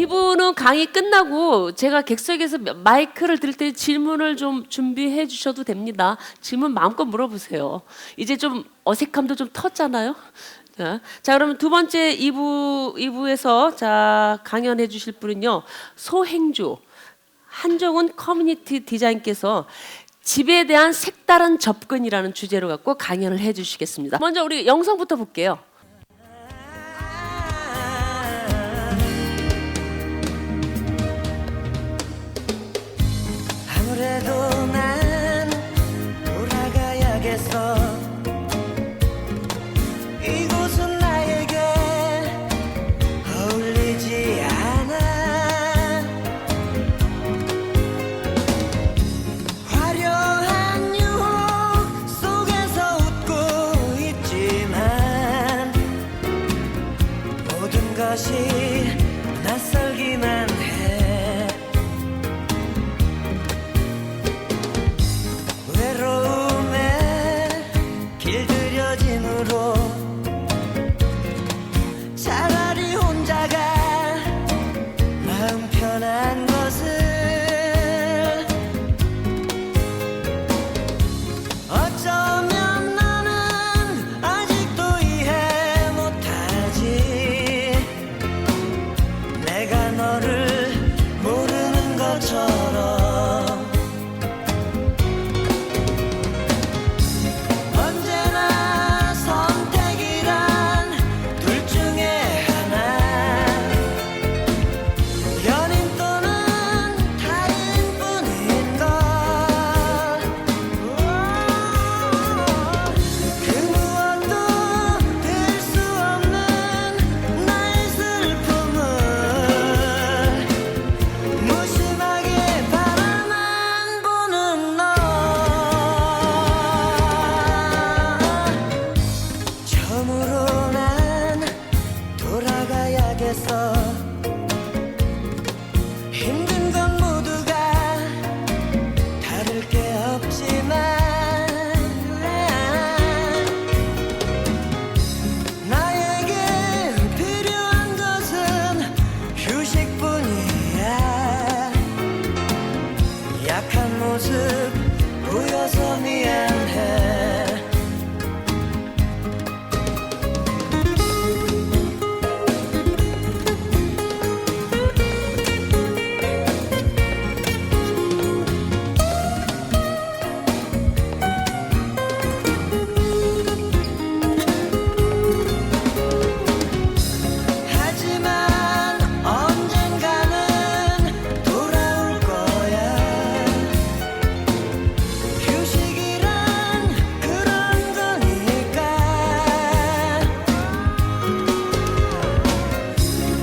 이분은 강의 끝나고 제가 객석에서 마이크를 들 때 질문을 좀 준비해 주셔도 됩니다. 질문 마음껏 물어보세요. 이제 좀 어색함도 좀 텄잖아요. 자, 그러면 두 번째 2부에서 자, 강연해 주실 분은요. 소행주 한종훈 커뮤니티 디자인께서 집에 대한 색다른 접근이라는 주제로 갖고 강연을 해 주시겠습니다. 먼저 우리 영상부터 볼게요. 아무래도 난 돌아가야겠어. 이곳은 나에게 어울리지 않아. 화려한 유혹 속에서 웃고 있지만 모든 것이 낯설기만 해. 외로움에 길들여짐으로 차라리 혼자가 마음 편한 것을 어쩌면 나는 아직도 이해 못하지. 내가 너를 모르는 것처럼 언제나 선택이란 둘 중에 하나. 연인 또는 타인뿐인걸. 그 무엇도 될 수 없는 나의 슬픔을 무심하게 바라만 보는 너. 처음으로 난 돌아가야겠어. 힘든 건 모두가 다를 게 없지만 나에게 필요한 것은 휴식뿐이야. 약한 모습 보여서 미안해. 하지만 언젠가는 돌아올 거야. 휴식이란 그런 거니까.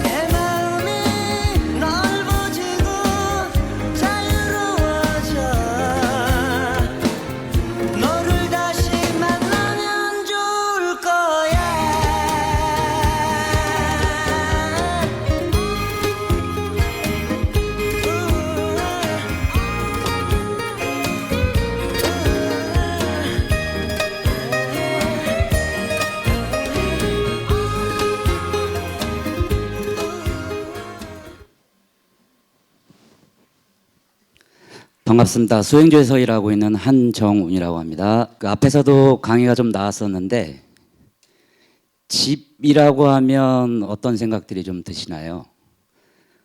내 마음이 넓어지고 자유로워져. 너를 다시 만나면 좋을 거야. 반갑습니다. 소행주에서 일하고 있는 한정훈이라고 합니다. 그 앞에서도 강의가 좀 나왔었는데 집이라고 하면 어떤 생각들이 좀 드시나요?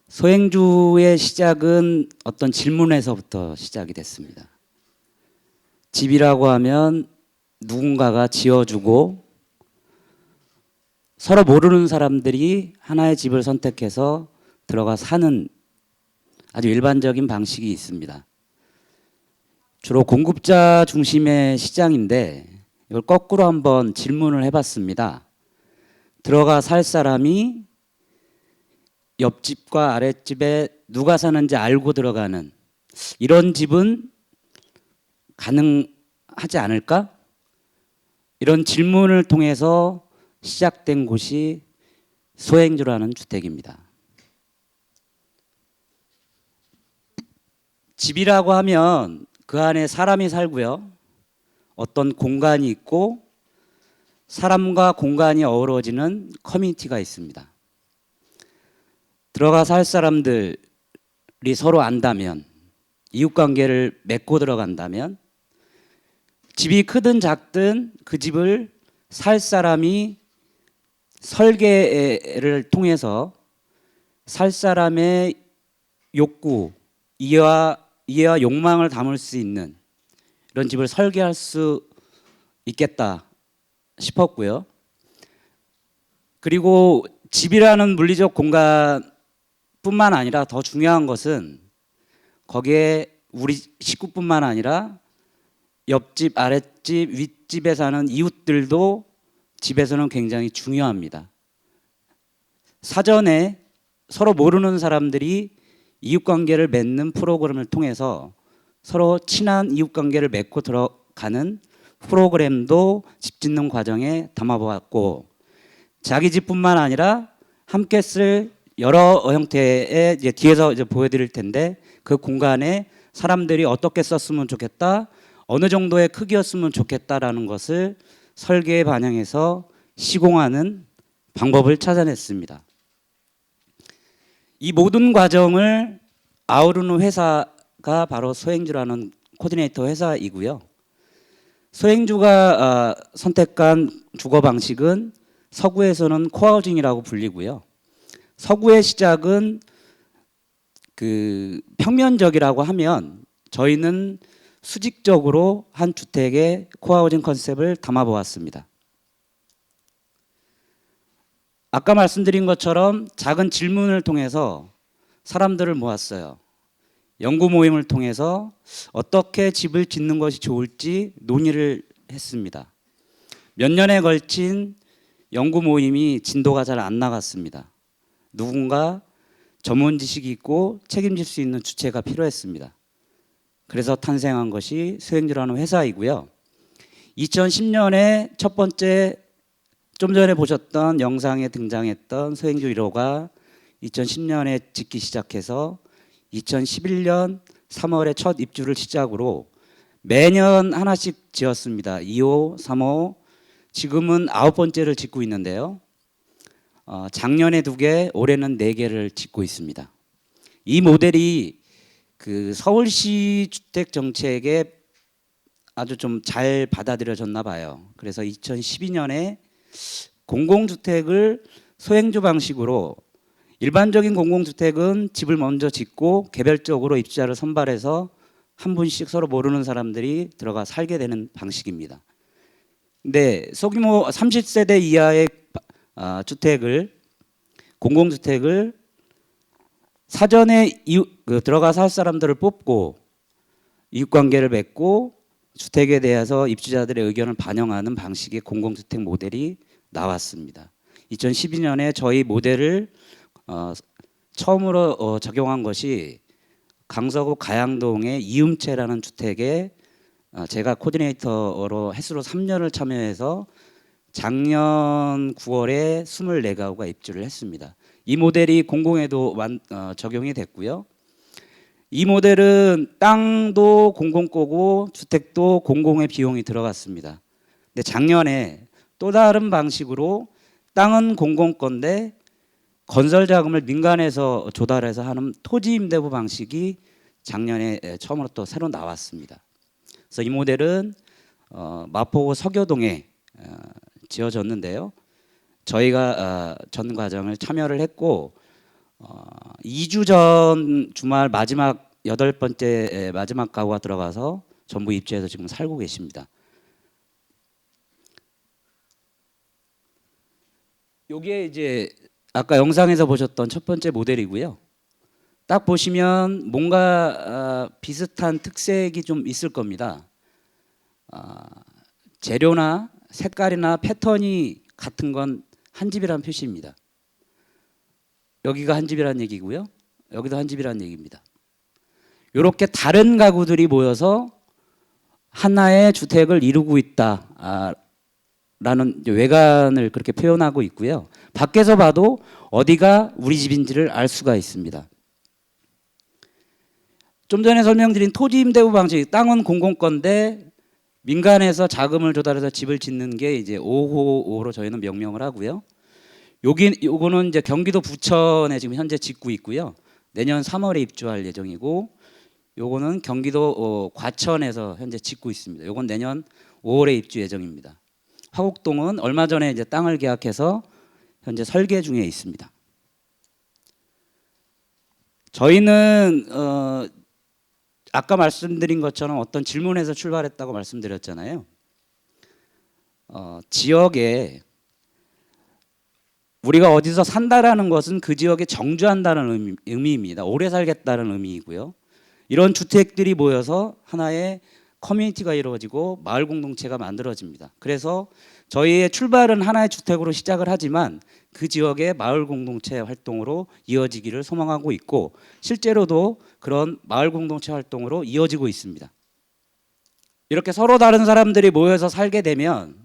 소행주의 시작은 어떤 질문에서부터 시작이 됐습니다. 집이라고 하면 누군가가 지어주고 서로 모르는 사람들이 하나의 집을 선택해서 들어가 사는 아주 일반적인 방식이 있습니다. 주로 공급자 중심의 시장인데 이걸 거꾸로 한번 질문을 해봤습니다. 들어가 살 사람이 옆집과 아랫집에 누가 사는지 알고 들어가는 이런 집은 가능하지 않을까? 이런 질문을 통해서 시작된 곳이 소행주라는 주택입니다. 집이라고 하면 그 안에 사람이 살고요. 어떤 공간이 있고 사람과 공간이 어우러지는 커뮤니티가 있습니다. 들어가 살 사람들이 서로 안다면, 이웃 관계를 맺고 들어간다면, 집이 크든 작든 그 집을 살 사람이 설계를 통해서 살 사람의 욕구, 이해와 욕망을 담을 수 있는 이런 집을 설계할 수 있겠다 싶었고요. 그리고 집이라는 물리적 공간뿐만 아니라 더 중요한 것은 거기에 우리 식구뿐만 아니라 옆집, 아랫집, 윗집에 사는 이웃들도 집에서는 굉장히 중요합니다. 사전에 서로 모르는 사람들이 이웃관계를 맺는 프로그램을 통해서 서로 친한 이웃관계를 맺고 들어가는 프로그램도 집 짓는 과정에 담아보았고, 자기 집뿐만 아니라 함께 쓸 여러 형태의 이제 뒤에서 이제 보여드릴 텐데 그 공간에 사람들이 어떻게 썼으면 좋겠다, 어느 정도의 크기였으면 좋겠다라는 것을 설계에 반영해서 시공하는 방법을 찾아냈습니다. 이 모든 과정을 아우르는 회사가 바로 소행주라는 코디네이터 회사이고요. 소행주가 선택한 주거 방식은 서구에서는 코하우징이라고 불리고요. 서구의 시작은 그 평면적이라고 하면 저희는 수직적으로 한 주택의 코하우징 컨셉을 담아보았습니다. 아까 말씀드린 것처럼 작은 질문을 통해서 사람들을 모았어요. 연구 모임을 통해서 어떻게 집을 짓는 것이 좋을지 논의를 했습니다. 몇 년에 걸친 연구 모임이 진도가 잘 안 나갔습니다. 누군가 전문 지식이 있고 책임질 수 있는 주체가 필요했습니다. 그래서 탄생한 것이 소행주라는 회사이고요. 2010년에 첫 번째 좀 전에 보셨던 영상에 등장했던 소행주 1호가 2010년에 짓기 시작해서 2011년 3월에 첫 입주를 시작으로 매년 하나씩 지었습니다. 2호, 3호, 지금은 9번째를 짓고 있는데요. 작년에 2개, 올해는 4개를 짓고 있습니다. 이 모델이 그 서울시 주택 정책에 아주 좀 잘 받아들여졌나 봐요. 그래서 2012년에 공공주택을 소행주 방식으로, 일반적인 공공주택은 집을 먼저 짓고 개별적으로 입주자를 선발해서 한 분씩 서로 모르는 사람들이 들어가 살게 되는 방식입니다. 근데 소규모 30세대 이하의 주택을, 공공주택을 사전에 들어가 살 사람들을 뽑고 이웃관계를 맺고 주택에 대해서 입주자들의 의견을 반영하는 방식의 공공주택 모델이 나왔습니다. 2012년에 저희 모델을 처음으로 적용한 것이 강서구 가양동의 이음채라는 주택에 제가 코디네이터로 햇수로 3년을 참여해서 작년 9월에 24가구가 입주를 했습니다. 이 모델이 공공에도 적용이 됐고요. 이 모델은 땅도 공공 거고 주택도 공공의 비용이 들어갔습니다. 근데 작년에 또 다른 방식으로 땅은 공공 건데 건설 자금을 민간에서 조달해서 하는 토지 임대부 방식이 작년에 처음으로 또 새로 나왔습니다. 그래서 이 모델은 마포구 서교동에 지어졌는데요. 저희가 전 과정을 참여를 했고 2주 전 주말 마지막 8번째 마지막 가구가 들어가서 전부 입주해서 지금 살고 계십니다. 여기에 이제 아까 영상에서 보셨던 첫 번째 모델이고요. 딱 보시면 뭔가 비슷한 특색이 좀 있을 겁니다. 재료나 색깔이나 패턴이 같은 건 한 집이라는 표시입니다. 여기가 한 집이라는 얘기고요. 여기도 한 집이라는 얘기입니다. 이렇게 다른 가구들이 모여서 하나의 주택을 이루고 있다라는 외관을 그렇게 표현하고 있고요. 밖에서 봐도 어디가 우리 집인지를 알 수가 있습니다. 좀 전에 설명드린 토지 임대부 방식, 땅은 공공 건데 민간에서 자금을 조달해서 집을 짓는 게 이제 5호로 저희는 명명을 하고요. 요거는 이제 경기도 부천에 지금 현재 짓고 있고요. 내년 3월에 입주할 예정이고, 요거는 경기도 과천에서 현재 짓고 있습니다. 요건 내년 5월에 입주 예정입니다. 화곡동은 얼마 전에 이제 땅을 계약해서 현재 설계 중에 있습니다. 저희는 아까 말씀드린 것처럼 어떤 질문에서 출발했다고 말씀드렸잖아요. 지역에 우리가 어디서 산다라는 것은 그 지역에 정주한다는 의미입니다. 오래 살겠다는 의미이고요. 이런 주택들이 모여서 하나의 커뮤니티가 이루어지고 마을 공동체가 만들어집니다. 그래서 저희의 출발은 하나의 주택으로 시작을 하지만 그 지역의 마을 공동체 활동으로 이어지기를 소망하고 있고, 실제로도 그런 마을 공동체 활동으로 이어지고 있습니다. 이렇게 서로 다른 사람들이 모여서 살게 되면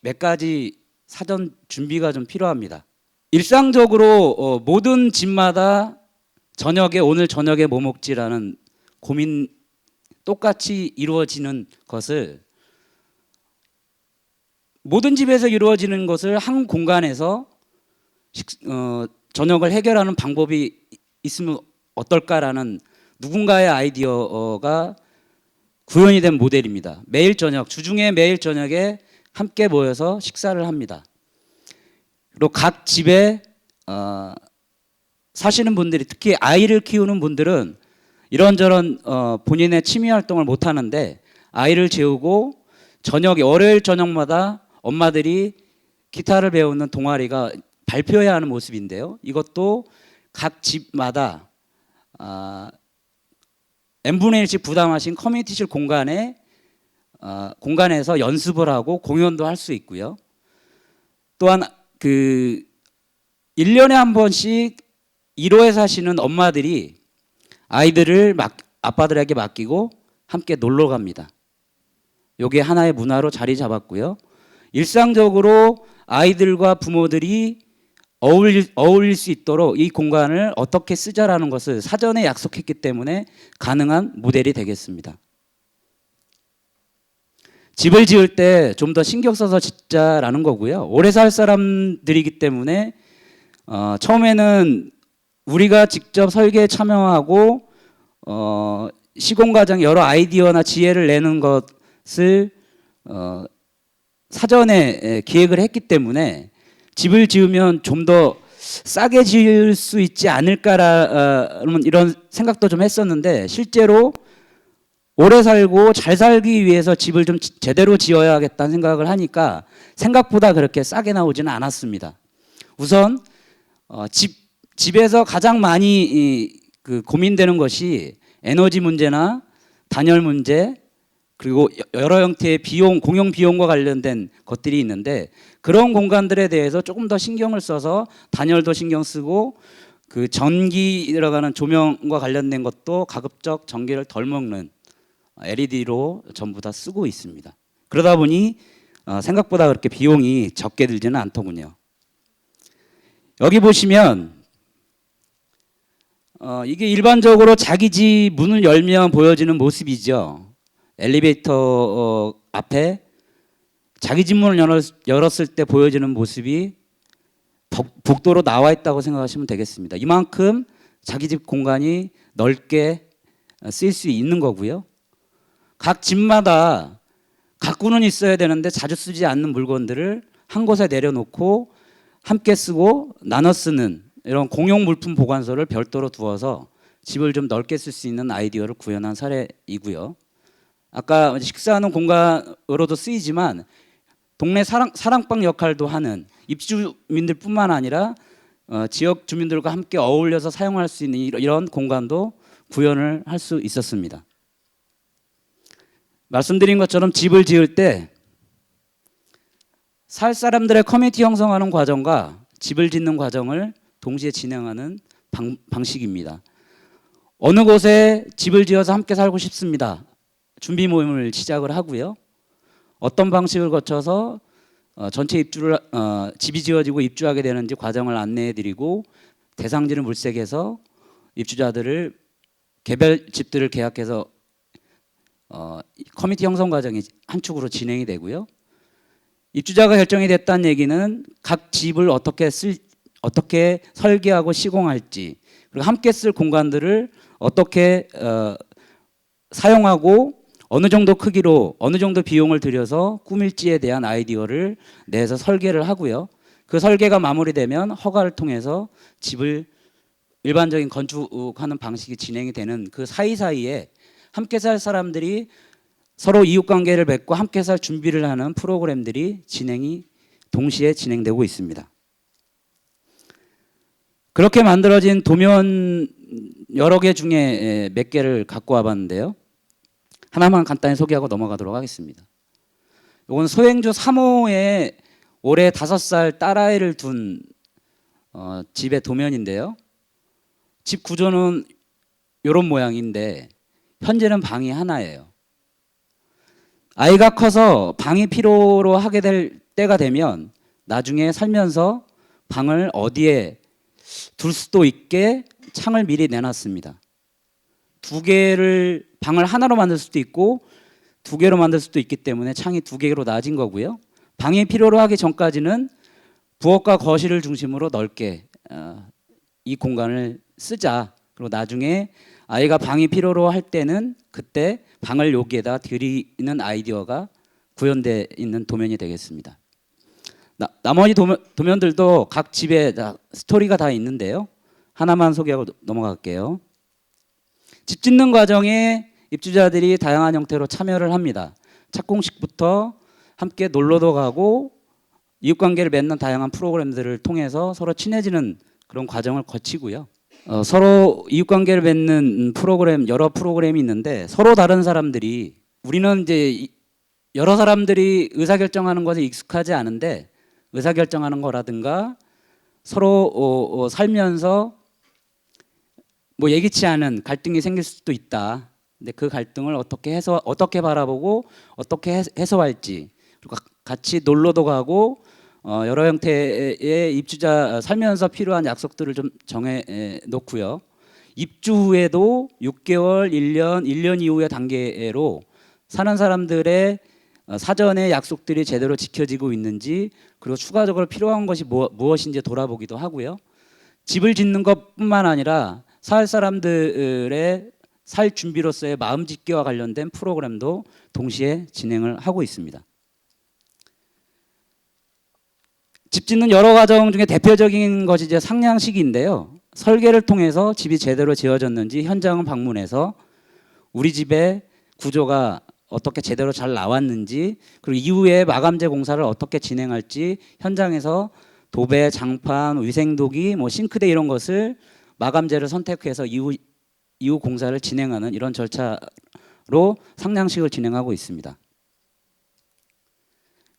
몇 가지 사전 준비가 좀 필요합니다. 일상적으로 모든 집마다 오늘 저녁에 뭐 먹지라는 고민 똑같이 이루어지는 것을, 모든 집에서 이루어지는 것을 한 공간에서 저녁을 해결하는 방법이 있으면 어떨까라는 누군가의 아이디어가 구현이 된 모델입니다. 매일 저녁, 주중에 매일 저녁에 함께 모여서 식사를 합니다. 그리고 각 집에 사시는 분들이, 특히 아이를 키우는 분들은 이런저런 본인의 취미 활동을 못 하는데, 아이를 재우고 저녁에, 월요일 저녁마다 엄마들이 기타를 배우는 동아리가 발표해야 하는 모습인데요. 이것도 각 집마다 n분의 1씩 부담하신 커뮤니티실 공간에서 연습을 하고 공연도 할 수 있고요. 또한 1년에 한 번씩 1호에 사시는 엄마들이 아이들을 아빠들에게 맡기고 함께 놀러 갑니다. 이게 하나의 문화로 자리 잡았고요. 일상적으로 아이들과 부모들이 어울릴 수 있도록 이 공간을 어떻게 쓰자라는 것을 사전에 약속했기 때문에 가능한 모델이 되겠습니다. 집을 지을 때 좀 더 신경 써서 짓자라는 거고요. 오래 살 사람들이기 때문에 처음에는 우리가 직접 설계에 참여하고 시공 과정 여러 아이디어나 지혜를 내는 것을 사전에 기획을 했기 때문에 집을 지으면 좀 더 싸게 지을 수 있지 않을까라는 이런 생각도 좀 했었는데, 실제로 오래 살고 잘 살기 위해서 집을 좀 제대로 지어야겠다는 생각을 하니까 생각보다 그렇게 싸게 나오지는 않았습니다. 우선 집에서 가장 많이 고민되는 것이 에너지 문제나 단열 문제, 그리고 여러 형태의 비용, 공용 비용과 관련된 것들이 있는데, 그런 공간들에 대해서 조금 더 신경을 써서 단열도 신경 쓰고, 전기 들어가는 조명과 관련된 것도 가급적 전기를 덜 먹는 LED로 전부 다 쓰고 있습니다. 그러다 보니 생각보다 그렇게 비용이 적게 들지는 않더군요. 여기 보시면 이게 일반적으로 자기 집 문을 열면 보여지는 모습이죠. 엘리베이터 앞에 자기 집 문을 열었을 때 보여지는 모습이 복도로 나와 있다고 생각하시면 되겠습니다. 이만큼 자기 집 공간이 넓게 쓰일 수 있는 거고요. 각 집마다 가꾸는 있어야 되는데 자주 쓰지 않는 물건들을 한 곳에 내려놓고 함께 쓰고 나눠 쓰는 이런 공용 물품 보관소를 별도로 두어서 집을 좀 넓게 쓸 수 있는 아이디어를 구현한 사례이고요. 아까 식사하는 공간으로도 쓰이지만 동네 사랑방 역할도 하는 입주민들뿐만 아니라 지역 주민들과 함께 어울려서 사용할 수 있는 이런 공간도 구현을 할 수 있었습니다. 말씀드린 것처럼 집을 지을 때 살 사람들의 커뮤니티 형성하는 과정과 집을 짓는 과정을 동시에 진행하는 방식입니다. 어느 곳에 집을 지어서 함께 살고 싶습니다. 준비 모임을 시작을 하고요. 어떤 방식을 거쳐서 전체 입주를 집이 지어지고 입주하게 되는지 과정을 안내해드리고, 대상지를 물색해서 입주자들을 개별 집들을 계약해서 커뮤니티 형성 과정이 한 축으로 진행이 되고요. 입주자가 결정이 됐다는 얘기는 각 집을 어떻게 설계하고 시공할지, 그리고 함께 쓸 공간들을 어떻게 사용하고 어느 정도 크기로 어느 정도 비용을 들여서 꾸밀지에 대한 아이디어를 내서 설계를 하고요. 그 설계가 마무리되면 허가를 통해서 집을 일반적인 건축하는 방식이 진행이 되는 그 사이사이에 함께 살 사람들이 서로 이웃관계를 맺고 함께 살 준비를 하는 프로그램들이 동시에 진행되고 있습니다. 그렇게 만들어진 도면 여러 개 중에 몇 개를 갖고 와봤는데요. 하나만 간단히 소개하고 넘어가도록 하겠습니다. 이건 소행주 3호에 올해 5살 딸아이를 둔 집의 도면인데요. 집 구조는 이런 모양인데 현재는 방이 하나예요. 아이가 커서 방이 필요로 하게 될 때가 되면 나중에 살면서 방을 어디에 둘 수도 있게 창을 미리 내놨습니다. 방을 하나로 만들 수도 있고 2개로 만들 수도 있기 때문에 창이 2개로 나진 거고요. 방이 필요로 하기 전까지는 부엌과 거실을 중심으로 넓게 이 공간을 쓰자. 그리고 나중에 아이가 방이 필요로 할 때는 그때 방을 여기에다 들이는 아이디어가 구현되어 있는 도면이 되겠습니다. 나머지 도면들도 각 집에 스토리가 다 있는데요. 하나만 소개하고 넘어갈게요. 집 짓는 과정에 입주자들이 다양한 형태로 참여를 합니다. 착공식부터 함께 놀러도 가고 이웃관계를 맺는 다양한 프로그램들을 통해서 서로 친해지는 그런 과정을 거치고요. 서로 이웃관계를 맺는 여러 프로그램이 있는데 서로 다른 사람들이 우리는 이제 여러 사람들이 의사결정하는 것에 익숙하지 않은데 의사결정하는 거라든가 서로 살면서 뭐 예기치 않은 갈등이 생길 수도 있다. 근데 그 갈등을 어떻게 바라보고 어떻게 해소할지, 그리고 같이 놀러도 가고 여러 형태의 입주자 살면서 필요한 약속들을 좀 정해 놓고요. 입주 후에도 6개월, 1년 이후의 단계로 사는 사람들의 사전의 약속들이 제대로 지켜지고 있는지, 그리고 추가적으로 필요한 것이 무엇인지 돌아보기도 하고요. 집을 짓는 것뿐만 아니라 살 사람들의 살 준비로서의 마음 짓기와 관련된 프로그램도 동시에 진행을 하고 있습니다. 집 짓는 여러 과정 중에 대표적인 것이 이제 상냥식인데요. 설계를 통해서 집이 제대로 지어졌는지 현장을 방문해서 우리 집의 구조가 어떻게 제대로 잘 나왔는지, 그리고 이후에 마감재 공사를 어떻게 진행할지 현장에서 도배, 장판, 위생도기, 싱크대 이런 것을 마감재를 선택해서 이후 공사를 진행하는 이런 절차로 상냥식을 진행하고 있습니다.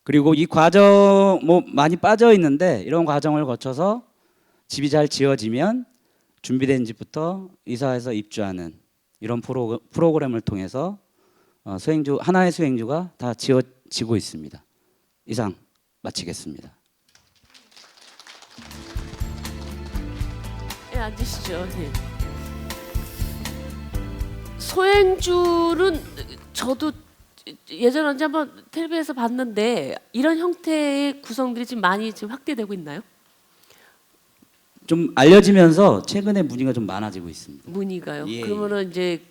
그리고 이 과정 많이 빠져 있는데 이런 과정을 거쳐서 집이 잘 지어지면 준비된 집부터 이사해서 입주하는 이런 프로그램을 통해서 하나의 수행주가 다 지어지고 있습니다. 이상 마치겠습니다. 네, 앉으시죠. 네. 소행주는 저도 예전에 언제 한번 텔레비에서 봤는데 이런 형태의 구성들이 지금 많이 확대되고 있나요? 좀 알려지면서 최근에 문의가 좀 많아지고 있습니다. 문의가요. 예, 그러면은 이제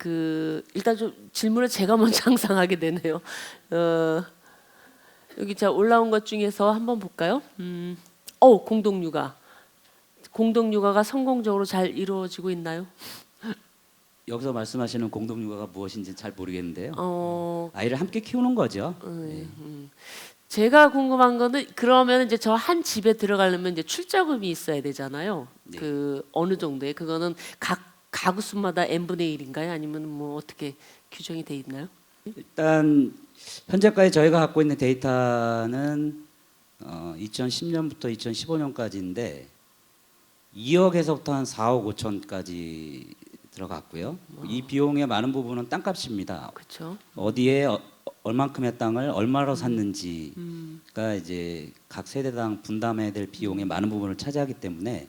일단 좀 질문을 제가 먼저 항상 하게 되네요. 여기 자 올라온 것 중에서 한번 볼까요? 공동육아가 성공적으로 잘 이루어지고 있나요? 여기서 말씀하시는 공동육아가 무엇인지 잘 모르겠는데요. 아이를 함께 키우는 거죠. 네. 제가 궁금한 거는 그러면 이제 저 한 집에 들어가려면 이제 출자금이 있어야 되잖아요. 네. 그 어느 정도의 그거는 각 가구 수마다 n분의 1인가요? 아니면 뭐 어떻게 규정이 돼 있나요? 일단 현재까지 저희가 갖고 있는 데이터는 2010년부터 2015년까지인데 2억에서부터 한 4억 5천까지 들어갔고요. 이 비용의 많은 부분은 땅값입니다. 그렇죠. 어디에 얼만큼의 땅을 얼마로 샀는지가 이제 각 세대당 분담해야 될 비용의 많은 부분을 차지하기 때문에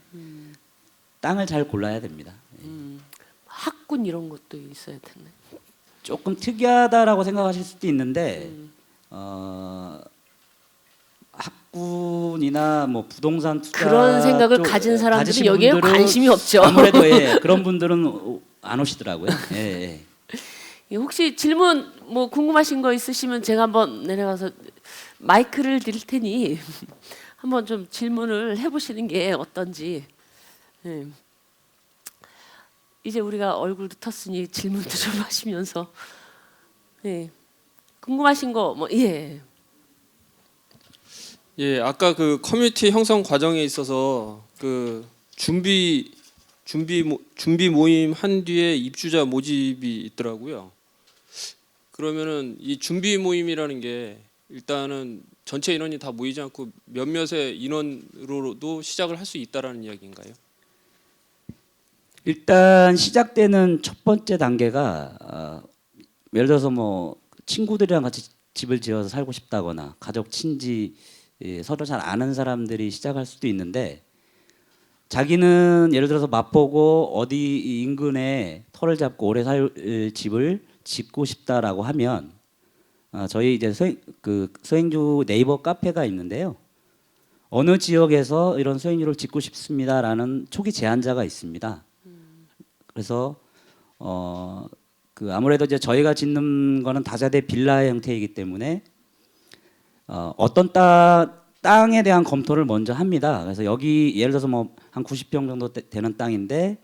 땅을 잘 골라야 됩니다. 학군 이런 것도 있어야 되네. 조금 특이하다라고 생각하실 수도 있는데 분이나 뭐 부동산 투자 그런 생각을 쪽, 가진 사람들은 가지신 여기에 분들은 관심이 없죠. 아무래도 예, 그런 분들은 안 오시더라고요. 예, 예. 예, 혹시 질문 뭐 궁금하신 거 있으시면 제가 한번 내려가서 마이크를 드릴 테니 한번 좀 질문을 해보시는 게 어떤지. 예. 이제 우리가 얼굴도 텄으니 질문도 좀 하시면서 예. 궁금하신 거 뭐 예. 예, 아까 그 커뮤니티 형성 과정에 있어서 그 준비 모임 한 뒤에 입주자 모집이 있더라고요. 그러면은 이 준비 모임이라는 게 일단은 전체 인원이 다 모이지 않고 몇몇의 인원으로도 시작을 할 수 있다라는 이야기인가요? 일단 시작되는 첫 번째 단계가 예를 들어서 뭐 친구들이랑 같이 집을 지어서 살고 싶다거나 가족 친지 서로 잘 아는 사람들이 시작할 수도 있는데 자기는 예를 들어서 마포구 어디 인근에 터를 잡고 오래 살 집을 짓고 싶다라고 하면 저희 이제 소행주 네이버 카페가 있는데요. 어느 지역에서 이런 소행주를 짓고 싶습니다라는 초기 제안자가 있습니다. 그래서 아무래도 이제 저희가 짓는 거는 다세대 빌라의 형태이기 때문에 어떤 땅에 대한 검토를 먼저 합니다. 그래서 여기 예를 들어서 뭐 한 90평 정도 되는 땅인데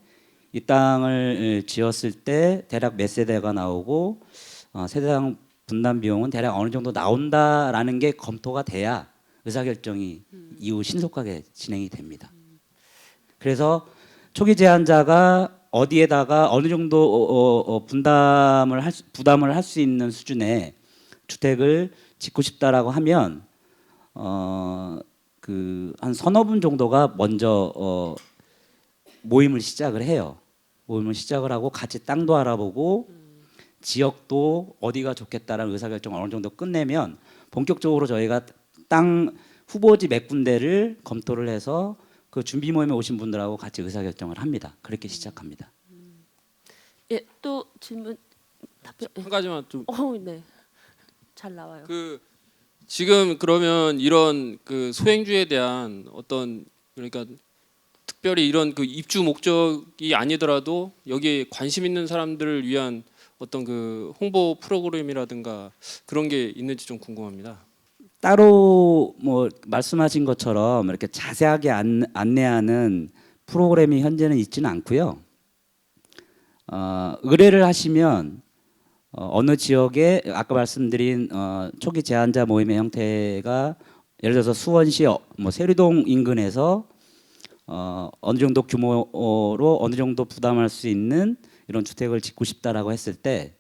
이 땅을 지었을 때 대략 몇 세대가 나오고 세대당 분담 비용은 대략 어느 정도 나온다라는 게 검토가 돼야 의사결정이 이후 신속하게 진행이 됩니다. 그래서 초기 제안자가 어디에다가 어느 정도 부담을 할 수 있는 수준의 주택을 짓고 싶다라고 하면 한 서너 분 정도가 먼저 모임을 시작을 해요. 모임을 시작을 하고 같이 땅도 알아보고 지역도 어디가 좋겠다라는 의사결정을 어느 정도 끝내면 본격적으로 저희가 땅 후보지 몇 군데를 검토를 해서 그 준비 모임에 오신 분들하고 같이 의사결정을 합니다. 그렇게 시작합니다. 예, 또 질문 답변. 한 가지만 좀 네. 잘 나와요. 그 지금 그러면 이런 그 소행주에 대한 어떤 그러니까 특별히 이런 그 입주 목적이 아니더라도 여기에 관심 있는 사람들을 위한 어떤 그 홍보 프로그램이라든가 그런 게 있는지 좀 궁금합니다. 따로 뭐 말씀하신 것처럼 이렇게 자세하게 안내하는 프로그램이 현재는 있지는 않고요. 의뢰를 하시면 어느 지역에 아까 말씀드린 초기 제안자 모임의 형태가 예를 들어서 수원시 뭐 세류동 인근에서 어느 정도 규모로 어느 정도 부담할 수 있는 이런 주택을 짓고 싶다라고 했을 때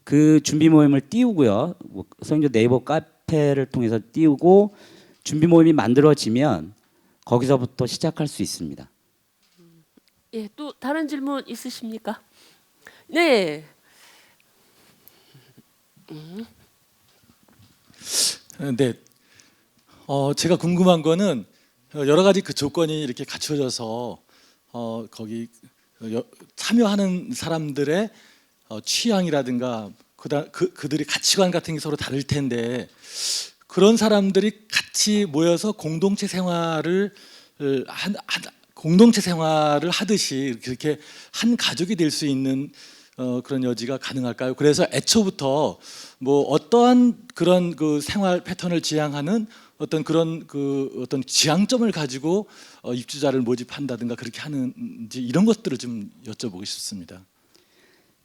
그 준비 모임을 띄우고요. 소행주 네이버 카페를 통해서 띄우고 준비 모임이 만들어지면 거기서부터 시작할 수 있습니다. 예, 또 다른 질문 있으십니까? 네. 네. 제가 궁금한 거는 여러 가지 그 조건이 이렇게 갖춰져서 거기 참여하는 사람들의 취향이라든가 그들의 가치관 같은 게 서로 다를 텐데 그런 사람들이 같이 모여서 공동체 생활을 하듯이 그렇게 한 가족이 될 수 있는 그런 여지가 가능할까요? 그래서 애초부터 뭐 어떠한 그런 그 생활 패턴을 지향하는 어떤 그런 어떤 지향점을 가지고 입주자를 모집한다든가 그렇게 하는지 이런 것들을 좀 여쭤보고 싶습니다.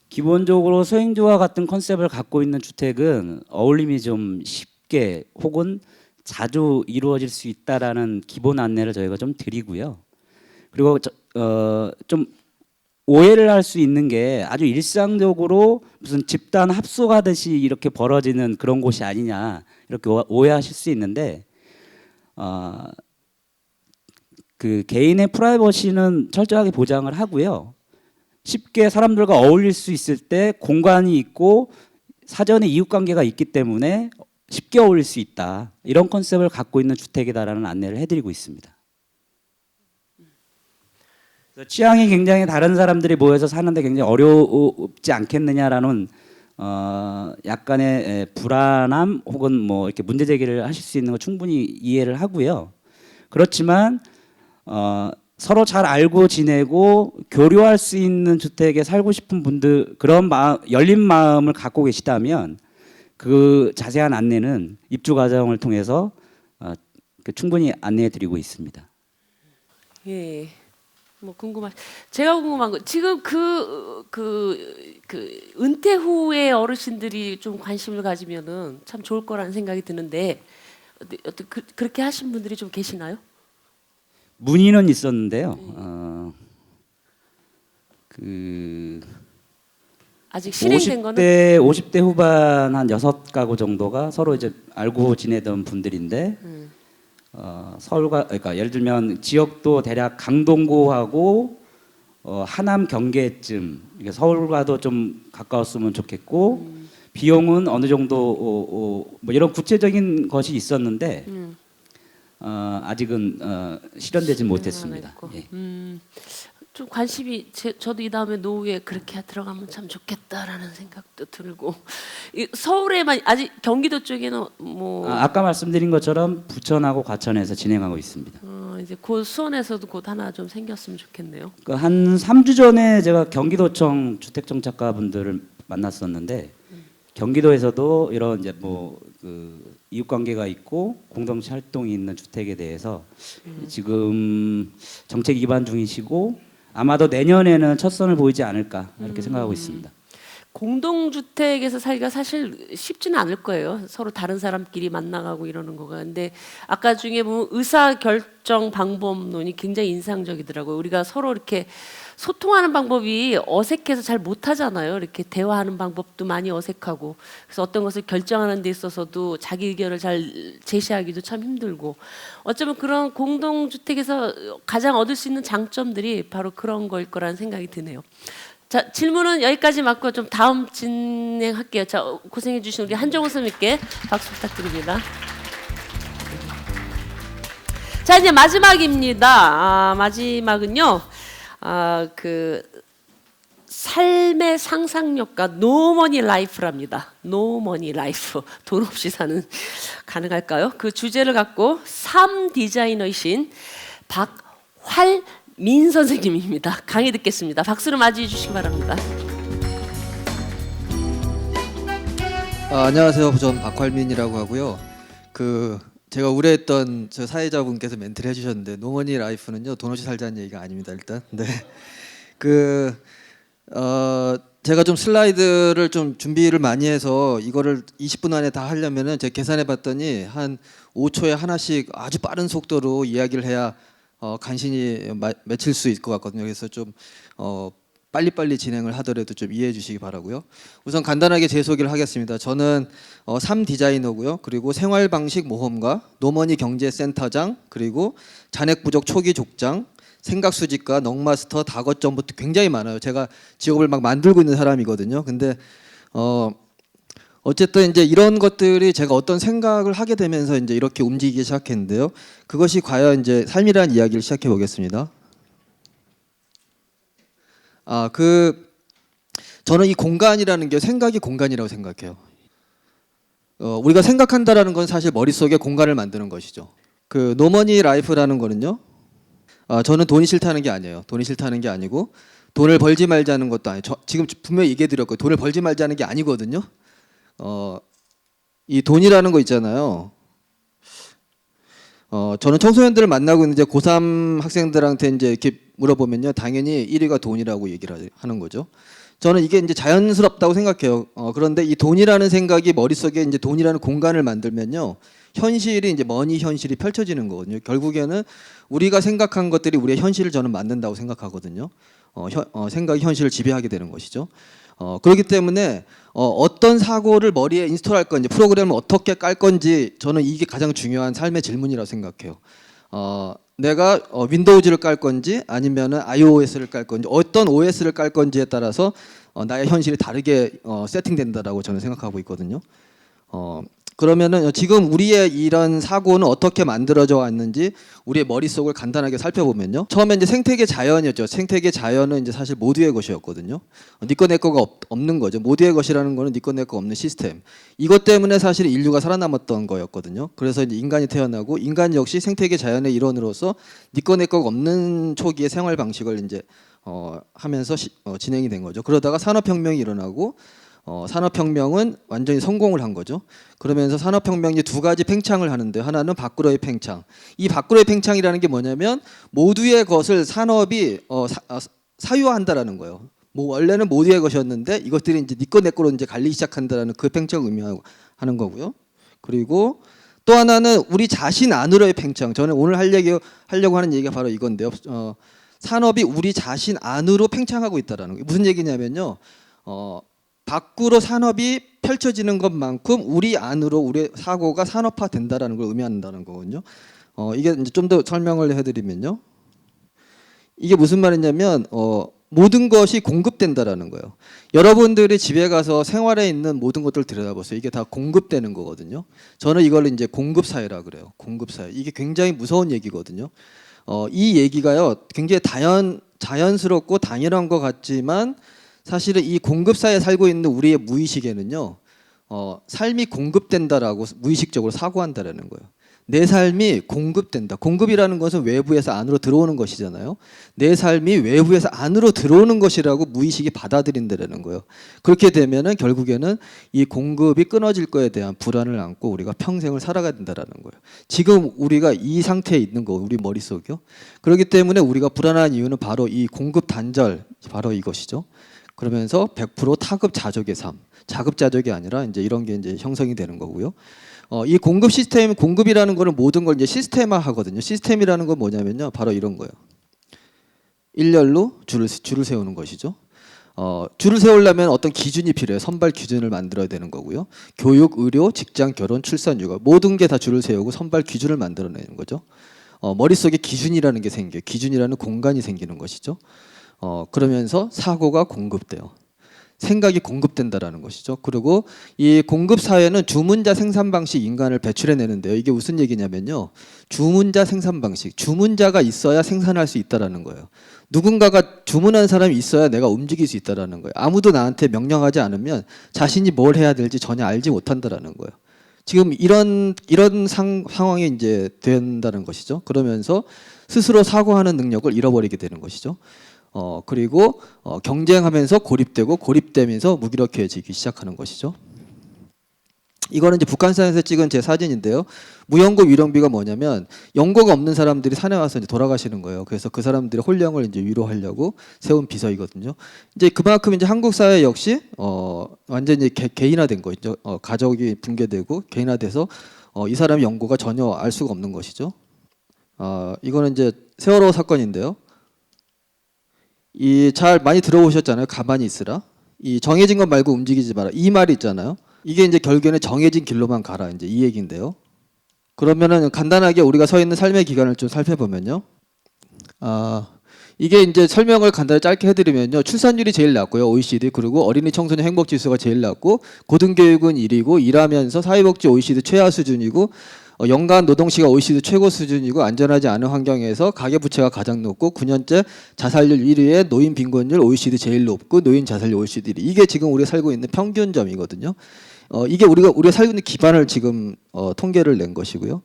기본적으로 소행주와 같은 컨셉을 갖고 있는 주택은 어울림이 좀 쉽게 혹은 자주 이루어질 수 있다라는 기본 안내를 저희가 좀 드리고요. 그리고 좀 오해를 할 수 있는 게 아주 일상적으로 무슨 집단 합숙하듯이 이렇게 벌어지는 그런 곳이 아니냐 이렇게 오해하실 수 있는데 그 개인의 프라이버시는 철저하게 보장을 하고요. 쉽게 사람들과 어울릴 수 있을 때 공간이 있고 사전에 이웃관계가 있기 때문에 쉽게 어울릴 수 있다. 이런 컨셉을 갖고 있는 주택이다라는 안내를 해드리고 있습니다. 취향이 굉장히 다른 사람들이 모여서 사는데 굉장히 어렵지 않겠느냐라는 약간의 불안함 혹은 뭐 이렇게 문제 제기를 하실 수 있는 거 충분히 이해를 하고요. 그렇지만 서로 잘 알고 지내고 교류할 수 있는 주택에 살고 싶은 분들 그런 열린 마음을 갖고 계시다면 그 자세한 안내는 입주 과정을 통해서 충분히 안내해드리고 있습니다. 예. 뭐 제가 궁금한 거 지금 은퇴 후에 어르신들이 좀 관심을 가지면은 참 좋을 거라는 생각이 드는데 그렇게 하신 분들이 좀 계시나요? 문의는 있었는데요. 아직 실행된 거는 50대 후반 한 6가구 정도가 서로 이제 알고 지내던 분들인데 서울과 그러니까 예를 들면 지역도 대략 강동구하고 하남 경계쯤 이게 서울과도 좀 가까웠으면 좋겠고 비용은 어느 정도 뭐 이런 구체적인 것이 있었는데 아직은 실현되지 못했습니다. 예. 좀 관심이 저도 이 다음에 노후에 그렇게 들어가면 참 좋겠다라는 생각도 들고 서울에만 아직 경기도 쪽에는 뭐 아까 말씀드린 것처럼 부천하고 과천에서 진행하고 있습니다. 이제 곧 수원에서도 곧 하나 좀 생겼으면 좋겠네요. 한 3주 전에 제가 경기도청 주택정착가분들을 만났었는데 경기도에서도 이런 이제 이웃 관계가 있고 공동체 활동이 있는 주택에 대해서 지금 정책 입안 중이시고 아마도 내년에는 첫 선을 보이지 않을까 이렇게 생각하고 있습니다. 공동주택에서 살기가 사실 쉽지는 않을 거예요. 서로 다른 사람끼리 만나가고 이러는 거가. 근데 아까 중에 보면 의사결정 방법론이 굉장히 인상적이더라고요. 우리가 서로 이렇게 소통하는 방법이 어색해서 잘 못하잖아요. 이렇게 대화하는 방법도 많이 어색하고 그래서 어떤 것을 결정하는 데 있어서도 자기 의견을 잘 제시하기도 참 힘들고 어쩌면 그런 공동주택에서 가장 얻을 수 있는 장점들이 바로 그런 거일 거라는 생각이 드네요. 자, 질문은 여기까지 맞고 좀 다음 진행할게요. 자, 고생해 주신 우리 한정호 선생님께 박수 부탁드립니다. 자, 이제 마지막입니다. 마지막은요. 삶의 상상력과 노머니 라이프랍니다. 노머니 라이프. 돈 없이 사는 가능할까요? 그 주제를 갖고 삶 디자이너이신 박활민 선생님입니다. 강의 듣겠습니다. 박수로 맞이해 주시기 바랍니다. 안녕하세요. 저는 박활민이라고 하고요. 제가 우려했던 저 사회자분께서 멘트를 해주셨는데 노머니 라이프는요 돈 없이 살자는 얘기가 아닙니다. 일단 네. 제가 좀 슬라이드를 좀 준비를 많이 해서 이거를 20분 안에 다 하려면은 제가 계산해봤더니 한 5초에 하나씩 아주 빠른 속도로 이야기를 해야 간신히 맺힐 수 있을 것 같거든요. 그래서 좀 빨리빨리 진행을 하더라도 좀 이해해 주시기 바라고요. 우선 간단하게 제 소개를 하겠습니다. 저는 삶 디자이너고요. 그리고 생활방식 모험가, 노머니 경제센터장, 그리고 잔액 부족 초기 족장, 생각수집가, 넉마스터, 다거점부터 굉장히 많아요. 제가 직업을 막 만들고 있는 사람이거든요. 근데 어쨌든 이제 이런 것들이 제가 어떤 생각을 하게 되면서 이제 이렇게 움직이기 시작했는데요. 그것이 과연 이제 삶이라는 이야기를 시작해 보겠습니다. 저는 이 공간이라는 게 생각이 공간이라고 생각해요. 우리가 생각한다라는 건 사실 머릿속에 공간을 만드는 것이죠. 노머니 라이프라는 거는요. 저는 돈이 싫다는 게 아니에요. 돈이 싫다는 게 아니고 돈을 벌지 말자는 것도 아니에요. 지금 분명히 얘기해 드렸고요. 돈을 벌지 말자는 게 아니거든요. 이 돈이라는 거 있잖아요. 저는 청소년들을 만나고 있는데 고3 학생들한테 이제 이렇게 물어보면요. 당연히 1위가 돈이라고 얘기를 하는 거죠. 저는 이게 이제 자연스럽다고 생각해요. 그런데 이 돈이라는 생각이 머릿속에 이제 돈이라는 공간을 만들면요. 현실이 이제 머니 현실이 펼쳐지는 거거든요. 결국에는 우리가 생각한 것들이 우리의 현실을 저는 만든다고 생각하거든요. 생각이 현실을 지배하게 되는 것이죠. 그렇기 때문에 어떤 사고를 머리에 인스톨할 건지 프로그램을 어떻게 깔 건지 저는 이게 가장 중요한 삶의 질문이라고 생각해요. 내가 윈도우즈를 깔 건지 아니면은 iOS를 깔 건지 어떤 OS를 깔 건지에 따라서 나의 현실이 다르게 세팅된다라고 저는 생각하고 있거든요. 그러면은 지금 우리의 이런 사고는 어떻게 만들어져 왔는지 우리의 머릿속을 간단하게 살펴보면요. 처음에 이제 생태계 자연이었죠. 생태계 자연은 이제 사실 모두의 것이었거든요. 니꺼 내 거가 없는 거죠. 모두의 것이라는 거는 니꺼 내 거 없는 시스템. 이것 때문에 사실 인류가 살아남았던 거였거든요. 그래서 이제 인간이 태어나고 인간 역시 생태계 자연의 일원으로서 니꺼 내 거가 없는 초기의 생활 방식을 이제 하면서 진행이 된 거죠. 그러다가 산업혁명이 일어나고 산업혁명은 완전히 성공을 한 거죠. 그러면서 산업혁명이 두 가지 팽창을 하는데 하나는 밖으로의 팽창. 이 밖으로의 팽창이라는 게 뭐냐면 모두의 것을 산업이 사유화한다라는 거예요. 뭐 원래는 모두의 것이었는데 이것들이 이제 니꺼 내 거로 이제 갈리기 시작한다라는 그 팽창을 의미하는 거고요. 그리고 또 하나는 우리 자신 안으로의 팽창. 저는 오늘 하려고 하는 얘기가 바로 이건데요. 산업이 우리 자신 안으로 팽창하고 있다라는 거. 무슨 얘기냐면요. 밖으로 산업이 펼쳐지는 것만큼 우리 안으로 우리 사고가 산업화 된다라는 걸 의미한다는 거거든요. 이게 이제 좀 더 설명을 해드리면요. 이게 무슨 말이냐면 모든 것이 공급된다라는 거예요. 여러분들이 집에 가서 생활에 있는 모든 것들을 들여다보세요. 이게 다 공급되는 거거든요. 저는 이걸 이제 공급사회라 그래요. 공급사회. 이게 굉장히 무서운 얘기거든요. 이 얘기가요. 굉장히 자연스럽고 당연한 것 같지만 사실은 이 공급사에 살고 있는 우리의 무의식에는요, 삶이 공급된다라고 무의식적으로 사고한다라는 거예요. 내 삶이 공급된다. 공급이라는 것은 외부에서 안으로 들어오는 것이잖아요. 내 삶이 외부에서 안으로 들어오는 것이라고 무의식이 받아들인다라는 거예요. 그렇게 되면은 결국에는 이 공급이 끊어질 거에 대한 불안을 안고 우리가 평생을 살아가야 된다라는 거예요. 지금 우리가 이 상태에 있는 거, 우리 머릿속이요. 그렇기 때문에 우리가 불안한 이유는 바로 이 공급 단절, 바로 이것이죠. 그러면서 100% 타급자족의 삶, 자급자족이 아니라 이제 이런 게 이제 형성이 되는 거고요. 이 공급 시스템, 공급이라는 거는 모든 걸 이제 시스템화 하거든요. 시스템이라는 건 뭐냐면요, 바로 이런 거예요. 일렬로 줄을 세우는 것이죠. 줄을 세우려면 어떤 기준이 필요해요. 선발 기준을 만들어야 되는 거고요. 교육, 의료, 직장, 결혼, 출산, 육아 모든 게 다 줄을 세우고 선발 기준을 만들어내는 거죠. 머릿속에 기준이라는 게 생겨요. 기준이라는 공간이 생기는 것이죠. 그러면서 사고가 공급돼요. 생각이 공급된다라는 것이죠. 그리고 이 공급 사회는 주문자 생산 방식 인간을 배출해내는데요. 이게 무슨 얘기냐면요. 주문자 생산 방식, 주문자가 있어야 생산할 수 있다라는 거예요. 누군가가 주문한 사람이 있어야 내가 움직일 수 있다라는 거예요. 아무도 나한테 명령하지 않으면 자신이 뭘 해야 될지 전혀 알지 못한다라는 거예요. 지금 이런 상황이 이제 된다는 것이죠. 그러면서 스스로 사고하는 능력을 잃어버리게 되는 것이죠. 그리고 경쟁하면서 고립되면서 무기력해지기 시작하는 것이죠. 이거는 이제 북한산에서 찍은 제 사진인데요. 무연고 위령비가 뭐냐면 연고가 없는 사람들이 산에 와서 이제 돌아가시는 거예요. 그래서 그 사람들의 혼령을 이제 위로하려고 세운 비서이거든요. 이제 그만큼 이제 한국 사회 역시 완전히 개인화된 거죠. 가족이 붕괴되고 개인화돼서 이 사람의 연고가 전혀 알 수가 없는 것이죠. 이거는 이제 세월호 사건인데요. 잘 많이 들어보셨잖아요. 가만히 있으라. 이 정해진 것 말고 움직이지 마라. 이 말이 있잖아요. 이게 이제 결국에는 정해진 길로만 가라. 이제 이 얘기인데요. 그러면은 간단하게 우리가 서 있는 삶의 기간을 좀 살펴보면요. 이게 이제 설명을 간단히 짧게 해드리면요. 출산율이 제일 낮고요. OECD. 그리고 어린이 청소년 행복지수가 제일 낮고 고등교육은 1위고 일하면서 사회복지 OECD 최하 수준이고 연간 노동시간 OECD 최고 수준이고 안전하지 않은 환경에서 가계부채가 가장 높고 9년째 자살률 1위에 노인 빈곤율 OECD 제일 높고 노인 자살률 OECD 1위. 이게 지금 우리가 살고 있는 평균점이거든요. 이게 우리가 살고 있는 기반을 지금 통계를 낸 것이고요.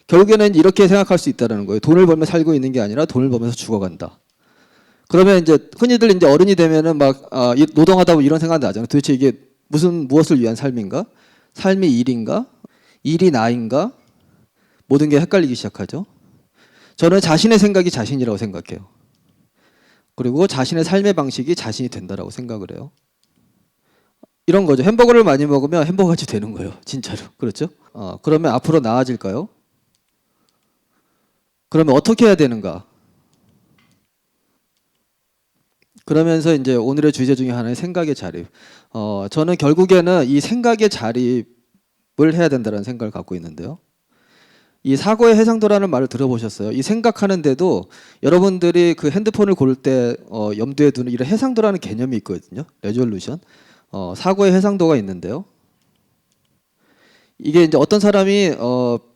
결국에는 이렇게 생각할 수 있다는 거예요. 돈을 벌면 살고 있는 게 아니라 돈을 벌면서 죽어간다. 그러면 이제 흔히들 이제 어른이 되면은 막 노동하다 보면 이런 생각이 나잖아요. 도대체 이게 무엇을 위한 삶인가? 삶이 일인가? 일이 나인가? 모든 게 헷갈리기 시작하죠. 저는 자신의 생각이 자신이라고 생각해요. 그리고 자신의 삶의 방식이 자신이 된다라고 생각을 해요. 이런 거죠. 햄버거를 많이 먹으면 햄버거같이 되는 거예요. 진짜로. 그렇죠? 그러면 앞으로 나아질까요? 그러면 어떻게 해야 되는가? 그러면서 이제 오늘의 주제 중에 하나는 생각의 자립. 저는 결국에는 이 생각의 자립을 해야 된다는 생각을 갖고 있는데요. 이 사고의 해상도라는 말을 들어보셨어요? 이 생각하는데도 여러분들이 그 핸드폰을 고를 때 염두에 두는 이런 해상도라는 개념이 있거든요. 레졸루션. 사고의 해상도가 있는데요. 이게 이제 어떤 사람이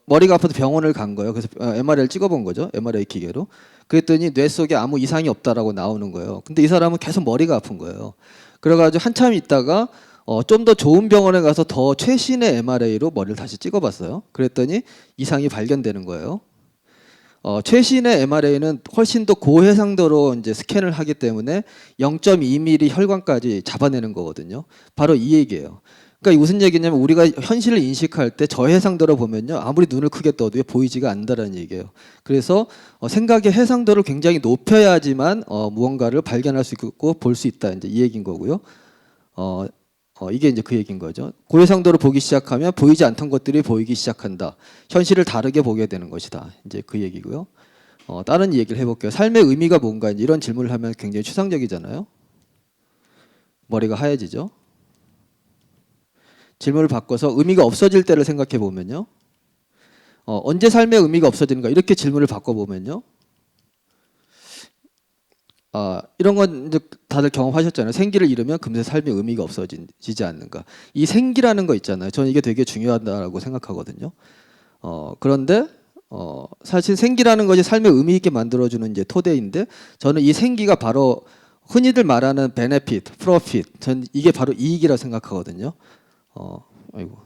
머리가 아파서 병원을 간 거예요. 그래서 MRI를 찍어본 거죠. MRI 기계로. 그랬더니 뇌 속에 아무 이상이 없다라고 나오는 거예요. 근데 이 사람은 계속 머리가 아픈 거예요. 그래가지고 한참 있다가 좀 더 좋은 병원에 가서 더 최신의 MRI로 머리를 다시 찍어봤어요. 그랬더니 이상이 발견되는 거예요. 최신의 MRI는 훨씬 더 고해상도로 이제 스캔을 하기 때문에 0.2mm 혈관까지 잡아내는 거거든요. 바로 이 얘기예요. 그러니까 무슨 얘기냐면 우리가 현실을 인식할 때 저해상도로 보면요, 아무리 눈을 크게 떠도 보이지가 않는다는 얘기예요. 그래서 생각의 해상도를 굉장히 높여야지만 무언가를 발견할 수 있고 볼 수 있다, 이제 이 얘기인 거고요. 이게 이제 그 얘기인 거죠. 고해상도로 보기 시작하면 보이지 않던 것들이 보이기 시작한다. 현실을 다르게 보게 되는 것이다. 이제 그 얘기고요. 다른 얘기를 해볼게요. 삶의 의미가 뭔가, 이런 질문을 하면 굉장히 추상적이잖아요. 머리가 하얘지죠. 질문을 바꿔서 의미가 없어질 때를 생각해 보면요. 언제 삶의 의미가 없어지는가, 이렇게 질문을 바꿔보면요. 이런 건 이제 다들 경험하셨잖아요. 생기를 잃으면 금세 삶의 의미가 없어지지 않는가. 이 생기라는 거 있잖아요. 저는 이게 되게 중요하다고 생각하거든요. 그런데 사실 생기라는 것이 삶의 의미 있게 만들어주는 이제 토대인데, 저는 이 생기가 바로 흔히들 말하는 benefit, profit, 전 이게 바로 이익이라고 생각하거든요. 아이고.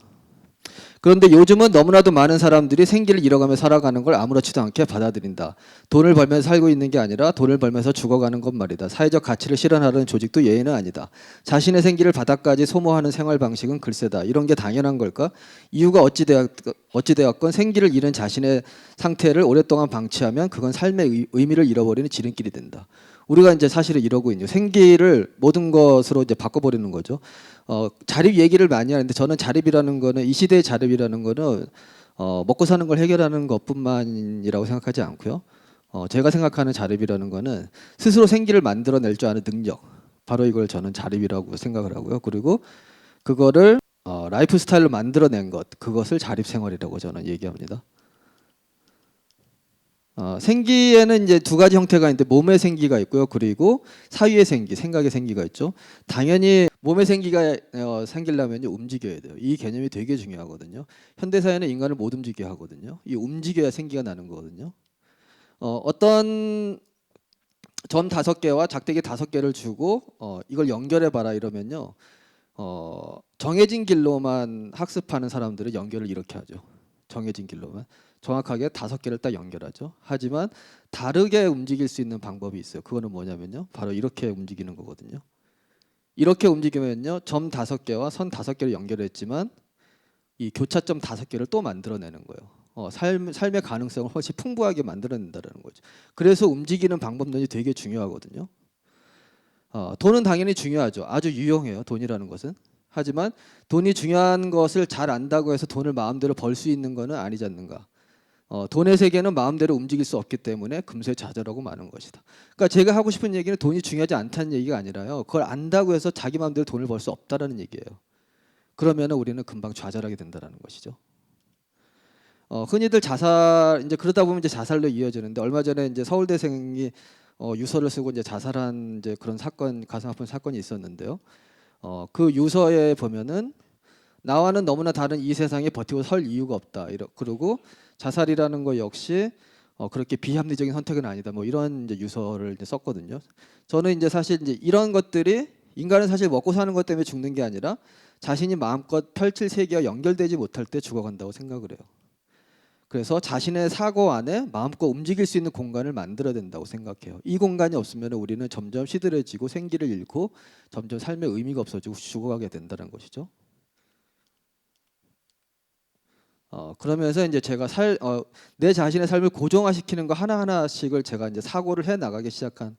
그런데 요즘은 너무나도 많은 사람들이 생기를 잃어가며 살아가는 걸 아무렇지도 않게 받아들인다. 돈을 벌면서 살고 있는 게 아니라 돈을 벌면서 죽어가는 것 말이다. 사회적 가치를 실현하려는 조직도 예외는 아니다. 자신의 생기를 바닥까지 소모하는 생활 방식은 글쎄다. 이런 게 당연한 걸까? 이유가 어찌되었건 생기를 잃은 자신의 상태를 오랫동안 방치하면 그건 삶의 의미를 잃어버리는 지름길이 된다. 우리가 이제 사실은 이러고 있는 생기를 모든 것으로 이제 바꿔버리는 거죠. 자립 얘기를 많이 하는데, 저는 자립이라는 거는, 이 시대의 자립이라는 거는 먹고 사는 걸 해결하는 것뿐만이라고 생각하지 않고요. 제가 생각하는 자립이라는 거는 스스로 생기를 만들어낼 줄 아는 능력, 바로 이걸 저는 자립이라고 생각을 하고요. 그리고 그거를 라이프 스타일로 만들어낸 것, 그것을 자립 생활이라고 저는 얘기합니다. 생기에는 이제 두 가지 형태가 있는데, 몸의 생기가 있고요. 그리고 사유의 생기, 생각의 생기가 있죠. 당연히 몸의 생기가 생기려면 움직여야 돼요. 이 개념이 되게 중요하거든요. 현대사회는 인간을 못 움직여 하거든요. 이 움직여야 생기가 나는 거거든요. 어떤 점 5개와 작대기 5개를 주고 이걸 연결해 봐라 이러면요, 정해진 길로만 학습하는 사람들은 연결을 이렇게 하죠. 정해진 길로만 정확하게 5개를 딱 연결하죠. 하지만 다르게 움직일 수 있는 방법이 있어요. 그거는 뭐냐면요, 바로 이렇게 움직이는 거거든요. 이렇게 움직이면요, 점 5개와 선 5개를 연결했지만 이 교차점 5개를 또 만들어내는 거예요. 삶의 가능성을 훨씬 풍부하게 만들어낸다는 거죠. 그래서 움직이는 방법론이 되게 중요하거든요. 돈은 당연히 중요하죠. 아주 유용해요, 돈이라는 것은. 하지만 돈이 중요한 것을 잘 안다고 해서 돈을 마음대로 벌 수 있는 것은 아니지 않는가. 돈의 세계는 마음대로 움직일 수 없기 때문에 금세 좌절하고 마는 것이다. 그러니까 제가 하고 싶은 얘기는 돈이 중요하지 않다는 얘기가 아니라요, 그걸 안다고 해서 자기 마음대로 돈을 벌 수 없다라는 얘기예요. 그러면 우리는 금방 좌절하게 된다는 것이죠. 흔히들 자살, 이제 그러다 보면 이제 자살로 이어지는데, 얼마 전에 이제 서울대생이 유서를 쓰고 이제 자살한 이제 그런 사건, 가슴 아픈 사건이 있었는데요. 그 유서에 보면은 나와는 너무나 다른 이 세상에 버티고 설 이유가 없다. 그리고 자살이라는 거 역시 그렇게 비합리적인 선택은 아니다. 뭐 이런 이제 유서를 이제 썼거든요. 저는 이제 사실 이제 이런 것들이, 인간은 사실 먹고 사는 것 때문에 죽는 게 아니라 자신이 마음껏 펼칠 세계와 연결되지 못할 때 죽어간다고 생각을 해요. 그래서 자신의 사고 안에 마음껏 움직일 수 있는 공간을 만들어야 된다고 생각해요. 이 공간이 없으면 우리는 점점 시들해지고 생기를 잃고 점점 삶의 의미가 없어지고 죽어가게 된다는 것이죠. 그러면서 이제 제가 내 자신의 삶을 고정화시키는 거 하나하나씩을 제가 이제 사고를 해 나가기 시작한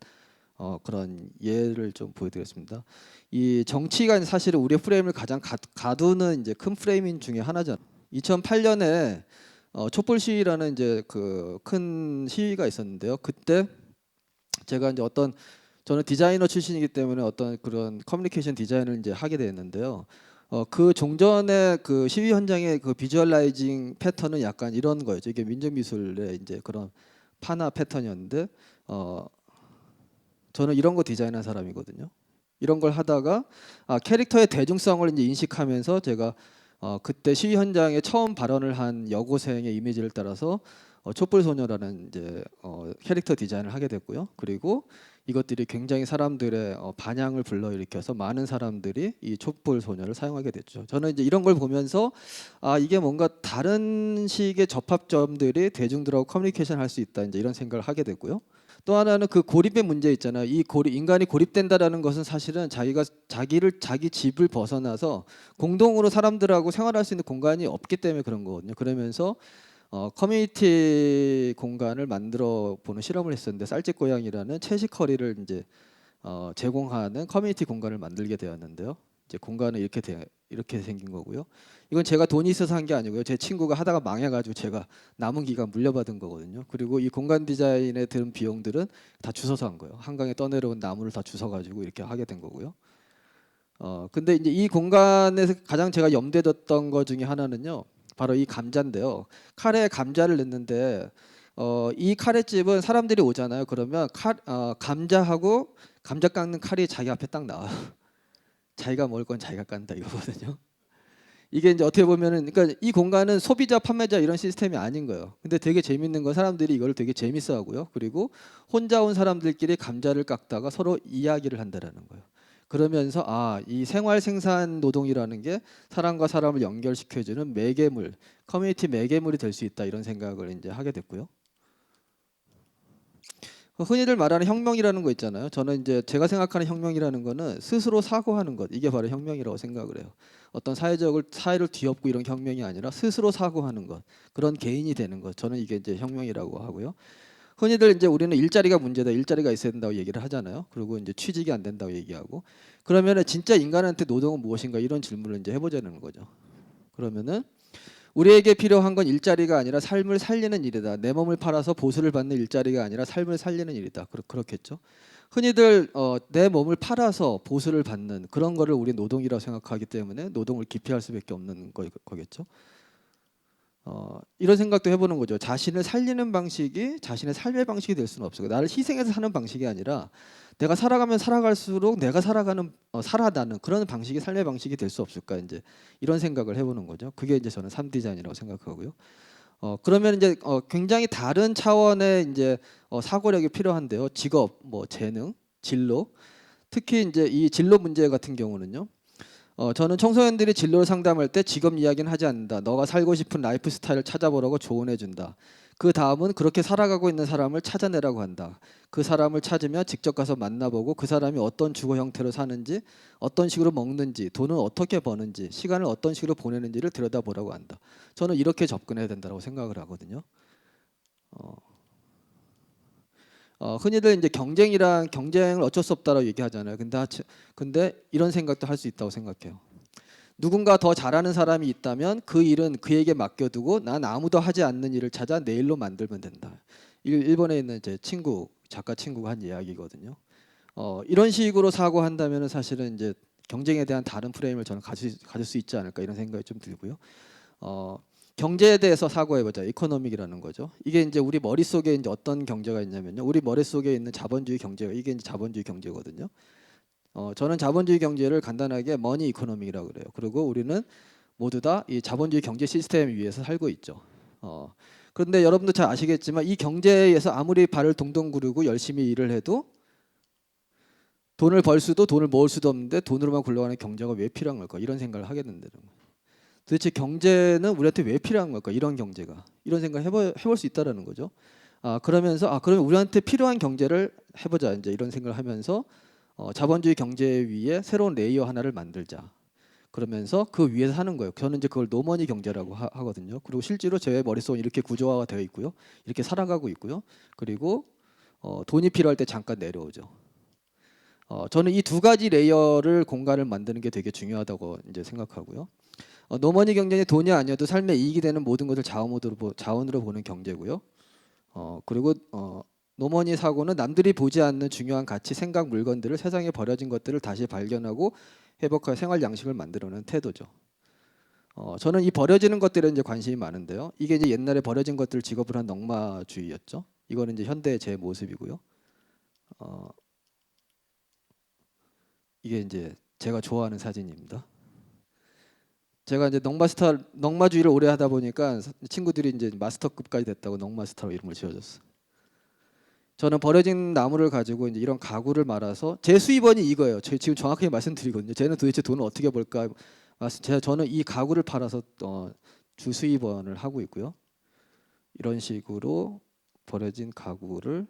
그런 예를 좀 보여드리겠습니다. 이 정치가 사실은 우리의 프레임을 가장 가두는 이제 큰 프레임 중에 하나잖아요. 2008년에 촛불 시위라는 이제 그 큰 시위가 있었는데요. 그때 제가 이제 저는 디자이너 출신이기 때문에 어떤 그런 커뮤니케이션 디자인을 이제 하게 됐는데요. 그 종전의 그 시위 현장의 그 비주얼라이징 패턴은 약간 이런 거였죠. 이게 민족미술의 이제 그런 판화 패턴이었는데, 저는 이런 거 디자인한 사람이거든요. 이런 걸 하다가 캐릭터의 대중성을 이제 인식하면서 제가 그때 시위 현장에 처음 발언을 한 여고생의 이미지를 따라서 촛불소녀라는 이제 캐릭터 디자인을 하게 됐고요. 그리고 이것들이 굉장히 사람들의 반향을 불러일으켜서 많은 사람들이 이 촛불소녀를 사용하게 됐죠. 저는 이제 이런 걸 보면서 이게 뭔가 다른 식의 접합점들이 대중들하고 커뮤니케이션 할 수 있다, 이제 이런 생각을 하게 됐고요. 또 하나는 그 고립의 문제 있잖아요. 인간이 고립된다라는 것은 사실은 자기 집을 벗어나서 공동으로 사람들하고 생활할 수 있는 공간이 없기 때문에 그런 거거든요. 그러면서 커뮤니티 공간을 만들어 보는 실험을 했었는데, 쌀집고양이라는 채식거리를 이제 제공하는 커뮤니티 공간을 만들게 되었는데요. 이제 공간은 이렇게 생긴 거고요. 이건 제가 돈이 있어서 한 게 아니고요. 제 친구가 하다가 망해가지고 제가 남은 기간 물려받은 거거든요. 그리고 이 공간 디자인에 드는 비용들은 다 주워서 한 거예요. 한강에 떠내려온 나무를 다 주워가지고 이렇게 하게 된 거고요. 근데 이제 이 공간에서 가장 제가 염두에 뒀던 것 중에 하나는요, 바로 이 감자인데요. 카레에 감자를 넣는데 이 카레집은 사람들이 오잖아요. 그러면 감자하고 감자 깎는 칼이 자기 앞에 딱 나와요. 자기가 먹을 건 자기가 깐다 이거거든요. 이게 이제 어떻게 보면은, 그러니까 이 공간은 소비자 판매자 이런 시스템이 아닌 거예요. 근데 되게 재밌는 건 사람들이 이걸 되게 재밌어하고요. 그리고 혼자 온 사람들끼리 감자를 깎다가 서로 이야기를 한다라는 거예요. 그러면서 이 생활 생산 노동이라는 게 사람과 사람을 연결시켜주는 매개물, 커뮤니티 매개물이 될 수 있다, 이런 생각을 이제 하게 됐고요. 흔히들 말하는 혁명이라는 거 있잖아요. 저는 이제 제가 생각하는 혁명이라는 거는 스스로 사고하는 것, 이게 바로 혁명이라고 생각을 해요. 어떤 사회를 뒤엎고 이런 혁명이 아니라 스스로 사고하는 것, 그런 개인이 되는 것, 저는 이게 이제 혁명이라고 하고요. 흔히들 이제 우리는 일자리가 문제다, 일자리가 있어야 된다고 얘기를 하잖아요. 그리고 이제 취직이 안 된다고 얘기하고, 그러면은 진짜 인간한테 노동은 무엇인가, 이런 질문을 이제 해보자는 거죠. 그러면은 우리에게 필요한 건 일자리가 아니라 삶을 살리는 일이다. 내 몸을 팔아서 보수를 받는 일자리가 아니라 삶을 살리는 일이다. 그렇겠죠. 흔히들 내 몸을 팔아서 보수를 받는 그런 거를 우리 노동이라고 생각하기 때문에 노동을 기피할 수밖에 없는 거겠죠. 이런 생각도 해보는 거죠. 자신을 살리는 방식이 자신의 삶의 방식이 될 수는 없어요. 나를 희생해서 사는 방식이 아니라 내가 살아가면 살아갈수록 내가 살아나는 그런 방식이 삶의 방식이 될 수 없을까, 이제 이런 생각을 해보는 거죠. 그게 이제 저는 삶 디자인이라고 생각하고요. 그러면 이제 굉장히 다른 차원의 이제 사고력이 필요한데요. 직업, 뭐 재능, 진로, 특히 이제 이 진로 문제 같은 경우는요. 저는 청소년들이 진로를 상담할 때 직업 이야기는 하지 않는다. 너가 살고 싶은 라이프 스타일을 찾아보라고 조언해 준다. 그 다음은 그렇게 살아가고 있는 사람을 찾아내라고 한다. 그 사람을 찾으면 직접 가서 만나보고 그 사람이 어떤 주거 형태로 사는지, 어떤 식으로 먹는지, 돈은 어떻게 버는지, 시간을 어떤 식으로 보내는지를 들여다보라고 한다. 저는 이렇게 접근해야 된다고 생각을 하거든요. 흔히들 이제 경쟁을 어쩔 수 없다라고 얘기하잖아요. 근데 이런 생각도 할 수 있다고 생각해요. 누군가 더 잘하는 사람이 있다면 그 일은 그에게 맡겨두고 난 아무도 하지 않는 일을 찾아 내 일로 만들면 된다. 일본에 있는 제 작가 친구가 한 이야기거든요. 이런 식으로 사고한다면 사실은 이제 경쟁에 대한 다른 프레임을 저는 가질 수 있지 않을까, 이런 생각이 좀 들고요. 경제에 대해서 사고해보자. 이코노믹이라는 거죠. 이게 이제 우리 머릿속에 이제 어떤 경제가 있냐면요. 우리 머릿속에 있는 자본주의 경제가, 이게 이제 자본주의 경제거든요. 저는 자본주의 경제를 간단하게 머니 이코노믹이라고 그래요. 그리고 우리는 모두 다 이 자본주의 경제 시스템 위에서 살고 있죠. 그런데 여러분도 잘 아시겠지만 이 경제에서 아무리 발을 동동 구르고 열심히 일을 해도 돈을 벌 수도 돈을 모을 수도 없는데 돈으로만 굴러가는 경제가 왜 필요한 걸까? 이런 생각을 하게 된다는 거예요. 도대체 경제는 우리한테 왜 필요한 걸까? 이런 경제가, 이런 생각을 해볼 수 있다라는 거죠. 그러면 우리한테 필요한 경제를 해보자, 이제 이런 생각을 하면서 자본주의 경제 위에 새로운 레이어 하나를 만들자. 그러면서 그 위에서 하는 거예요. 저는 이제 그걸 노머니 경제라고 하거든요. 그리고 실제로 제 머릿속은 이렇게 구조화가 되어 있고요. 이렇게 살아가고 있고요. 그리고 돈이 필요할 때 잠깐 내려오죠. 저는 이 두 가지 레이어를 공간을 만드는 게 되게 중요하다고 이제 생각하고요. 노머니 경제는 돈이 아니어도 삶에 이익이 되는 모든 것을 자원으로 보는 경제고요. 그리고 노머니 사고는 남들이 보지 않는 중요한 가치, 생각, 물건들을, 세상에 버려진 것들을 다시 발견하고 회복할 생활 양식을 만들어내는 태도죠. 저는 이 버려지는 것들에 이제 관심이 많은데요. 이게 이제 옛날에 버려진 것들을 직업으로 한 넉마주의였죠. 이거는 이제 현대의 제 모습이고요. 이게 이제 제가 좋아하는 사진입니다. 제가 이제 넉마주의를 오래 하다 보니까 친구들이 이제 마스터급까지 됐다고 넉마스터로 이름을 지어줬어. 저는 버려진 나무를 가지고 이제 이런 가구를 말아서 제 수입원이 이거예요. 지금 정확하게 말씀드리거든요. 쟤는 도대체 돈을 어떻게 벌까? 저는 이 가구를 팔아서 주 수입원을 하고 있고요. 이런 식으로 버려진 가구를,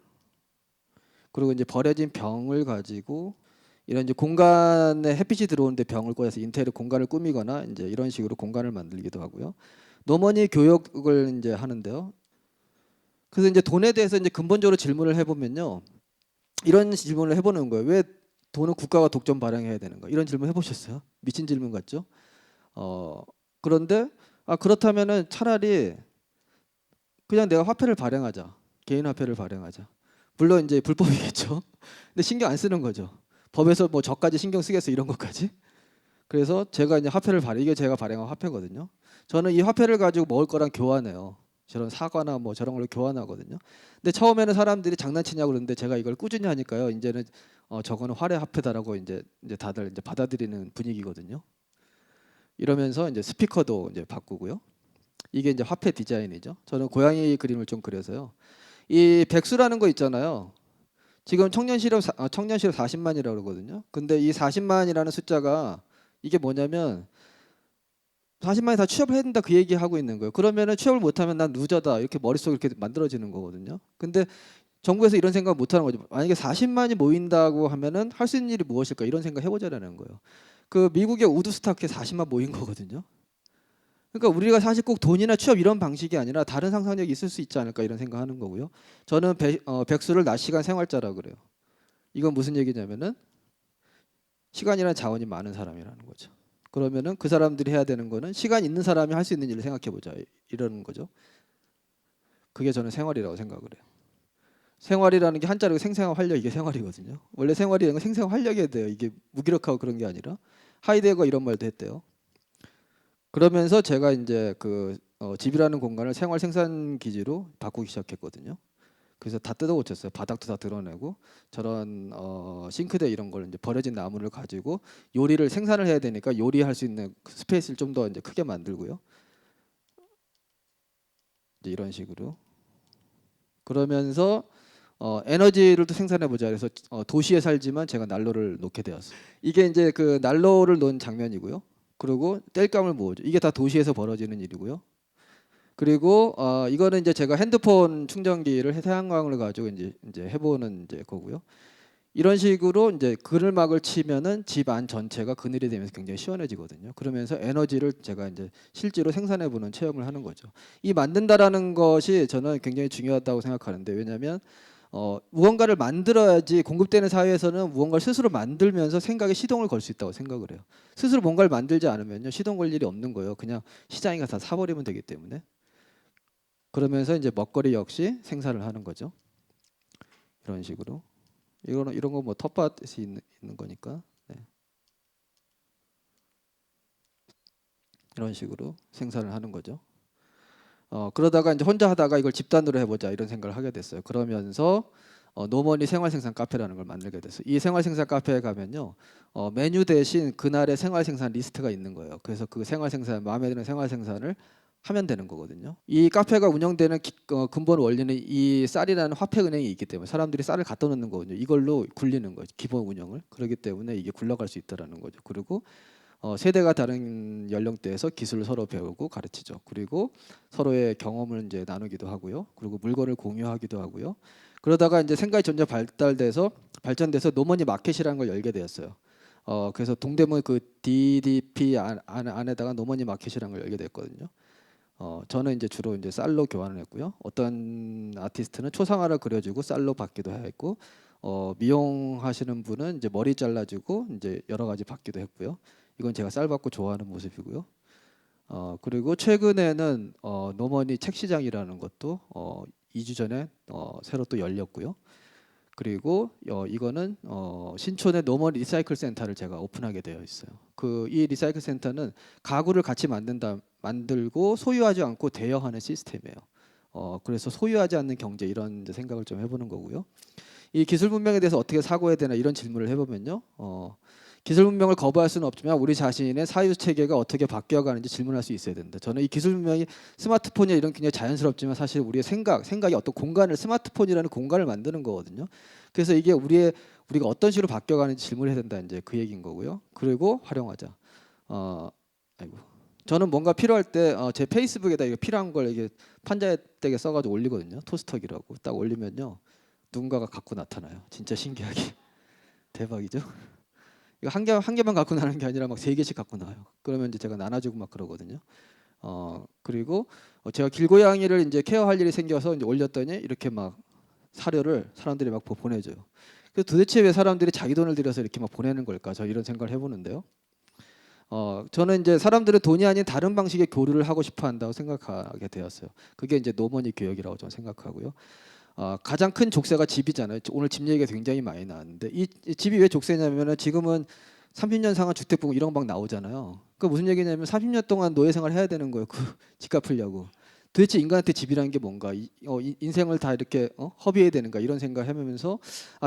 그리고 이제 버려진 병을 가지고 이런 이제 공간에 햇빛이 들어오는데 병을 꽂아서 인테리어 공간을 꾸미거나 이제 이런 식으로 공간을 만들기도 하고요. 노머니 교육을 이제 하는데요. 그래서 이제 돈에 대해서 이제 근본적으로 질문을 해보면요, 이런 질문을 해보는 거예요. 왜 돈은 국가가 독점 발행해야 되는 거? 이런 질문 해보셨어요? 미친 질문 같죠? 그런데 그렇다면은 차라리 그냥 내가 화폐를 발행하자, 개인 화폐를 발행하자. 물론 이제 불법이겠죠. 근데 신경 안 쓰는 거죠. 법에서 뭐 저까지 신경 쓰겠어 이런 것까지. 그래서 제가 이제 화폐를 이게 제가 발행한 화폐거든요. 저는 이 화폐를 가지고 먹을 거랑 교환해요. 저런 사과나 뭐 저런 걸로 교환하거든요. 근데 처음에는 사람들이 장난치냐고 그러는데 제가 이걸 꾸준히 하니까요. 이제는 저거는 화폐 화폐다라고 이제 다들 이제 받아들이는 분위기거든요. 이러면서 이제 스피커도 이제 바꾸고요. 이게 이제 화폐 디자인이죠. 저는 고양이 그림을 좀 그려서요. 이 백수라는 거 있잖아요. 지금 청년 실업 40만이라고 그러거든요. 근데 이 40만이라는 숫자가 이게 뭐냐면 40만이 다 취업을 해야 된다 그 얘기하고 있는 거예요. 그러면은 취업을 못하면 난 루저다 이렇게 머릿속에 이렇게 만들어지는 거거든요. 근데 정부에서 이런 생각 못 하는 거죠. 만약에 40만이 모인다고 하면은 할 수 있는 일이 무엇일까 이런 생각 해보자라는 거예요. 그 미국의 우드스탁에 40만 모인 거거든요. 그러니까 우리가 사실 꼭 돈이나 취업 이런 방식이 아니라 다른 상상력이 있을 수 있지 않을까 이런 생각하는 거고요. 저는 백수를 낮 시간 생활자라 그래요. 이건 무슨 얘기냐면은 시간이라는 자원이 많은 사람이라는 거죠. 그러면은 그 사람들이 해야 되는 거는 시간 있는 사람이 할 수 있는 일을 생각해 보자 이러는 거죠. 그게 저는 생활이라고 생각을 해요. 생활이라는 게 한자로 생생한 활력 이게 생활이거든요. 원래 생활이라는 건 생생한 활력이어야 돼요. 이게 무기력하고 그런 게 아니라 하이데거가 이런 말도 했대요. 그러면서 제가 이제 집이라는 공간을 생활 생산 기지로 바꾸기 시작했거든요. 그래서 다 뜯어 고쳤어요. 바닥도 다 드러내고 저런 싱크대 이런 걸 이제 버려진 나무를 가지고 요리를 생산을 해야 되니까 요리할 수 있는 스페이스를 좀 더 이제 크게 만들고요. 이제 이런 식으로 그러면서 에너지를 또 생산해 보자. 그래서 도시에 살지만 제가 난로를 놓게 되었어요. 이게 이제 그 난로를 놓은 장면이고요. 그리고 땔감을 모으죠. 이게 다 도시에서 벌어지는 일이고요. 그리고 이거는 이제 제가 핸드폰 충전기를 태양광을 가지고 이제 해보는 이제 거고요. 이런 식으로 이제 그늘막을 치면은 집 안 전체가 그늘이 되면서 굉장히 시원해지거든요. 그러면서 에너지를 제가 이제 실제로 생산해보는 체험을 하는 거죠. 이 만든다라는 것이 저는 굉장히 중요하다고 생각하는데 왜냐하면 무언가를 만들어야지 공급되는 사회에서는 무언가를 스스로 만들면서 생각에 시동을 걸 수 있다고 생각을 해요. 스스로 뭔가를 만들지 않으면요 시동 걸 일이 없는 거예요. 그냥 시장에 가서 다 사버리면 되기 때문에. 그러면서 이제 먹거리 역시 생산을 하는 거죠. 이런 식으로. 이런 거 뭐 텃밭이 있는 거니까. 네. 이런 식으로 생산을 하는 거죠. 그러다가 이제 혼자 하다가 이걸 집단으로 해보자 이런 생각을 하게 됐어요. 그러면서 노머니 생활생산 카페라는 걸 만들게 됐어요. 이 생활생산 카페에 가면요 메뉴 대신 그날의 생활생산 리스트가 있는 거예요. 그래서 그 생활생산 마음에 드는 생활생산을 하면 되는 거거든요. 이 카페가 운영되는 근본 원리는 이 쌀이라는 화폐 은행이 있기 때문에 사람들이 쌀을 갖다 놓는 거거든요. 이걸로 굴리는 거죠. 기본 운영을. 그렇기 때문에 이게 굴러갈 수 있다라는 거죠. 그리고 세대가 다른 연령대에서 기술을 서로 배우고 가르치죠. 그리고 서로의 경험을 이제 나누기도 하고요. 그리고 물건을 공유하기도 하고요. 그러다가 이제 생각이 점점 발전돼서 노머니 마켓이라는 걸 열게 되었어요. 그래서 동대문 그 DDP 안에다가 노머니 마켓이라는 걸 열게 됐거든요. 저는 이제 주로 이제 쌀로 교환을 했고요. 어떤 아티스트는 초상화를 그려주고 쌀로 받기도 했고, 미용하시는 분은 이제 머리 잘라주고 이제 여러 가지 받기도 했고요. 이건 제가 쌀 받고 좋아하는 모습이고요. 그리고 최근에는 노머니 책 시장이라는 것도 2주 전에 새로 또 열렸고요. 그리고 이거는 신촌의 노머니 리사이클 센터를 제가 오픈하게 되어 있어요. 이 리사이클 센터는 가구를 같이 만들고 소유하지 않고 대여하는 시스템이에요. 그래서 소유하지 않는 경제 이런 생각을 좀 해보는 거고요. 이 기술 문명에 대해서 어떻게 사고해야 되나 이런 질문을 해보면요. 기술 문명을 거부할 수는 없지만 우리 자신의 사유 체계가 어떻게 바뀌어가는지 질문할 수 있어야 된다. 저는 이 기술 문명이 스마트폰이나 이런 굉장히 자연스럽지만 사실 우리의 생각이 어떤 공간을 스마트폰이라는 공간을 만드는 거거든요. 그래서 이게 우리가 어떤 식으로 바뀌어가는지 질문해야 된다. 이제 그 얘기인 거고요. 그리고 활용하자. 아이고. 저는 뭔가 필요할 때 제 페이스북에다 이거 필요한 걸 이게 판자대게 써가지고 올리거든요. 토스터기라고 딱 올리면요 누군가가 갖고 나타나요. 진짜 신기하게 대박이죠. 이거 한 개만 갖고 나는 게 아니라 막 3개씩 갖고 나와요. 그러면 이제 제가 나눠주고 막 그러거든요. 그리고 제가 길고양이를 이제 케어할 일이 생겨서 이제 올렸더니 이렇게 막 사료를 사람들이 막 보내줘요. 그래서 도대체 왜 사람들이 자기 돈을 들여서 이렇게 막 보내는 걸까? 저 이런 생각을 해보는데요. 저는 이제 사람들은 돈이 아닌 다른 방식의 교류를 하고 싶어 한다고 생각하게 되었어요. 그게 이제 노머니 교역이라고 저는 생각하고요. 가장 큰 족쇄가 집이잖아요. 오늘 집 얘기가 굉장히 많이 나왔는데 이 집이 왜 족쇄냐면은 지금은 30년 상한 주택부고 이런 거 막 나오잖아요. 그 무슨 얘기냐면 30년 동안 노예 생활 해야 되는 거예요. 그 집 갚으려고. 도대체 인간한테 집이라는 게 뭔가? 인생을 다 이렇게 허비해야 되는가 이런 생각을 해보면서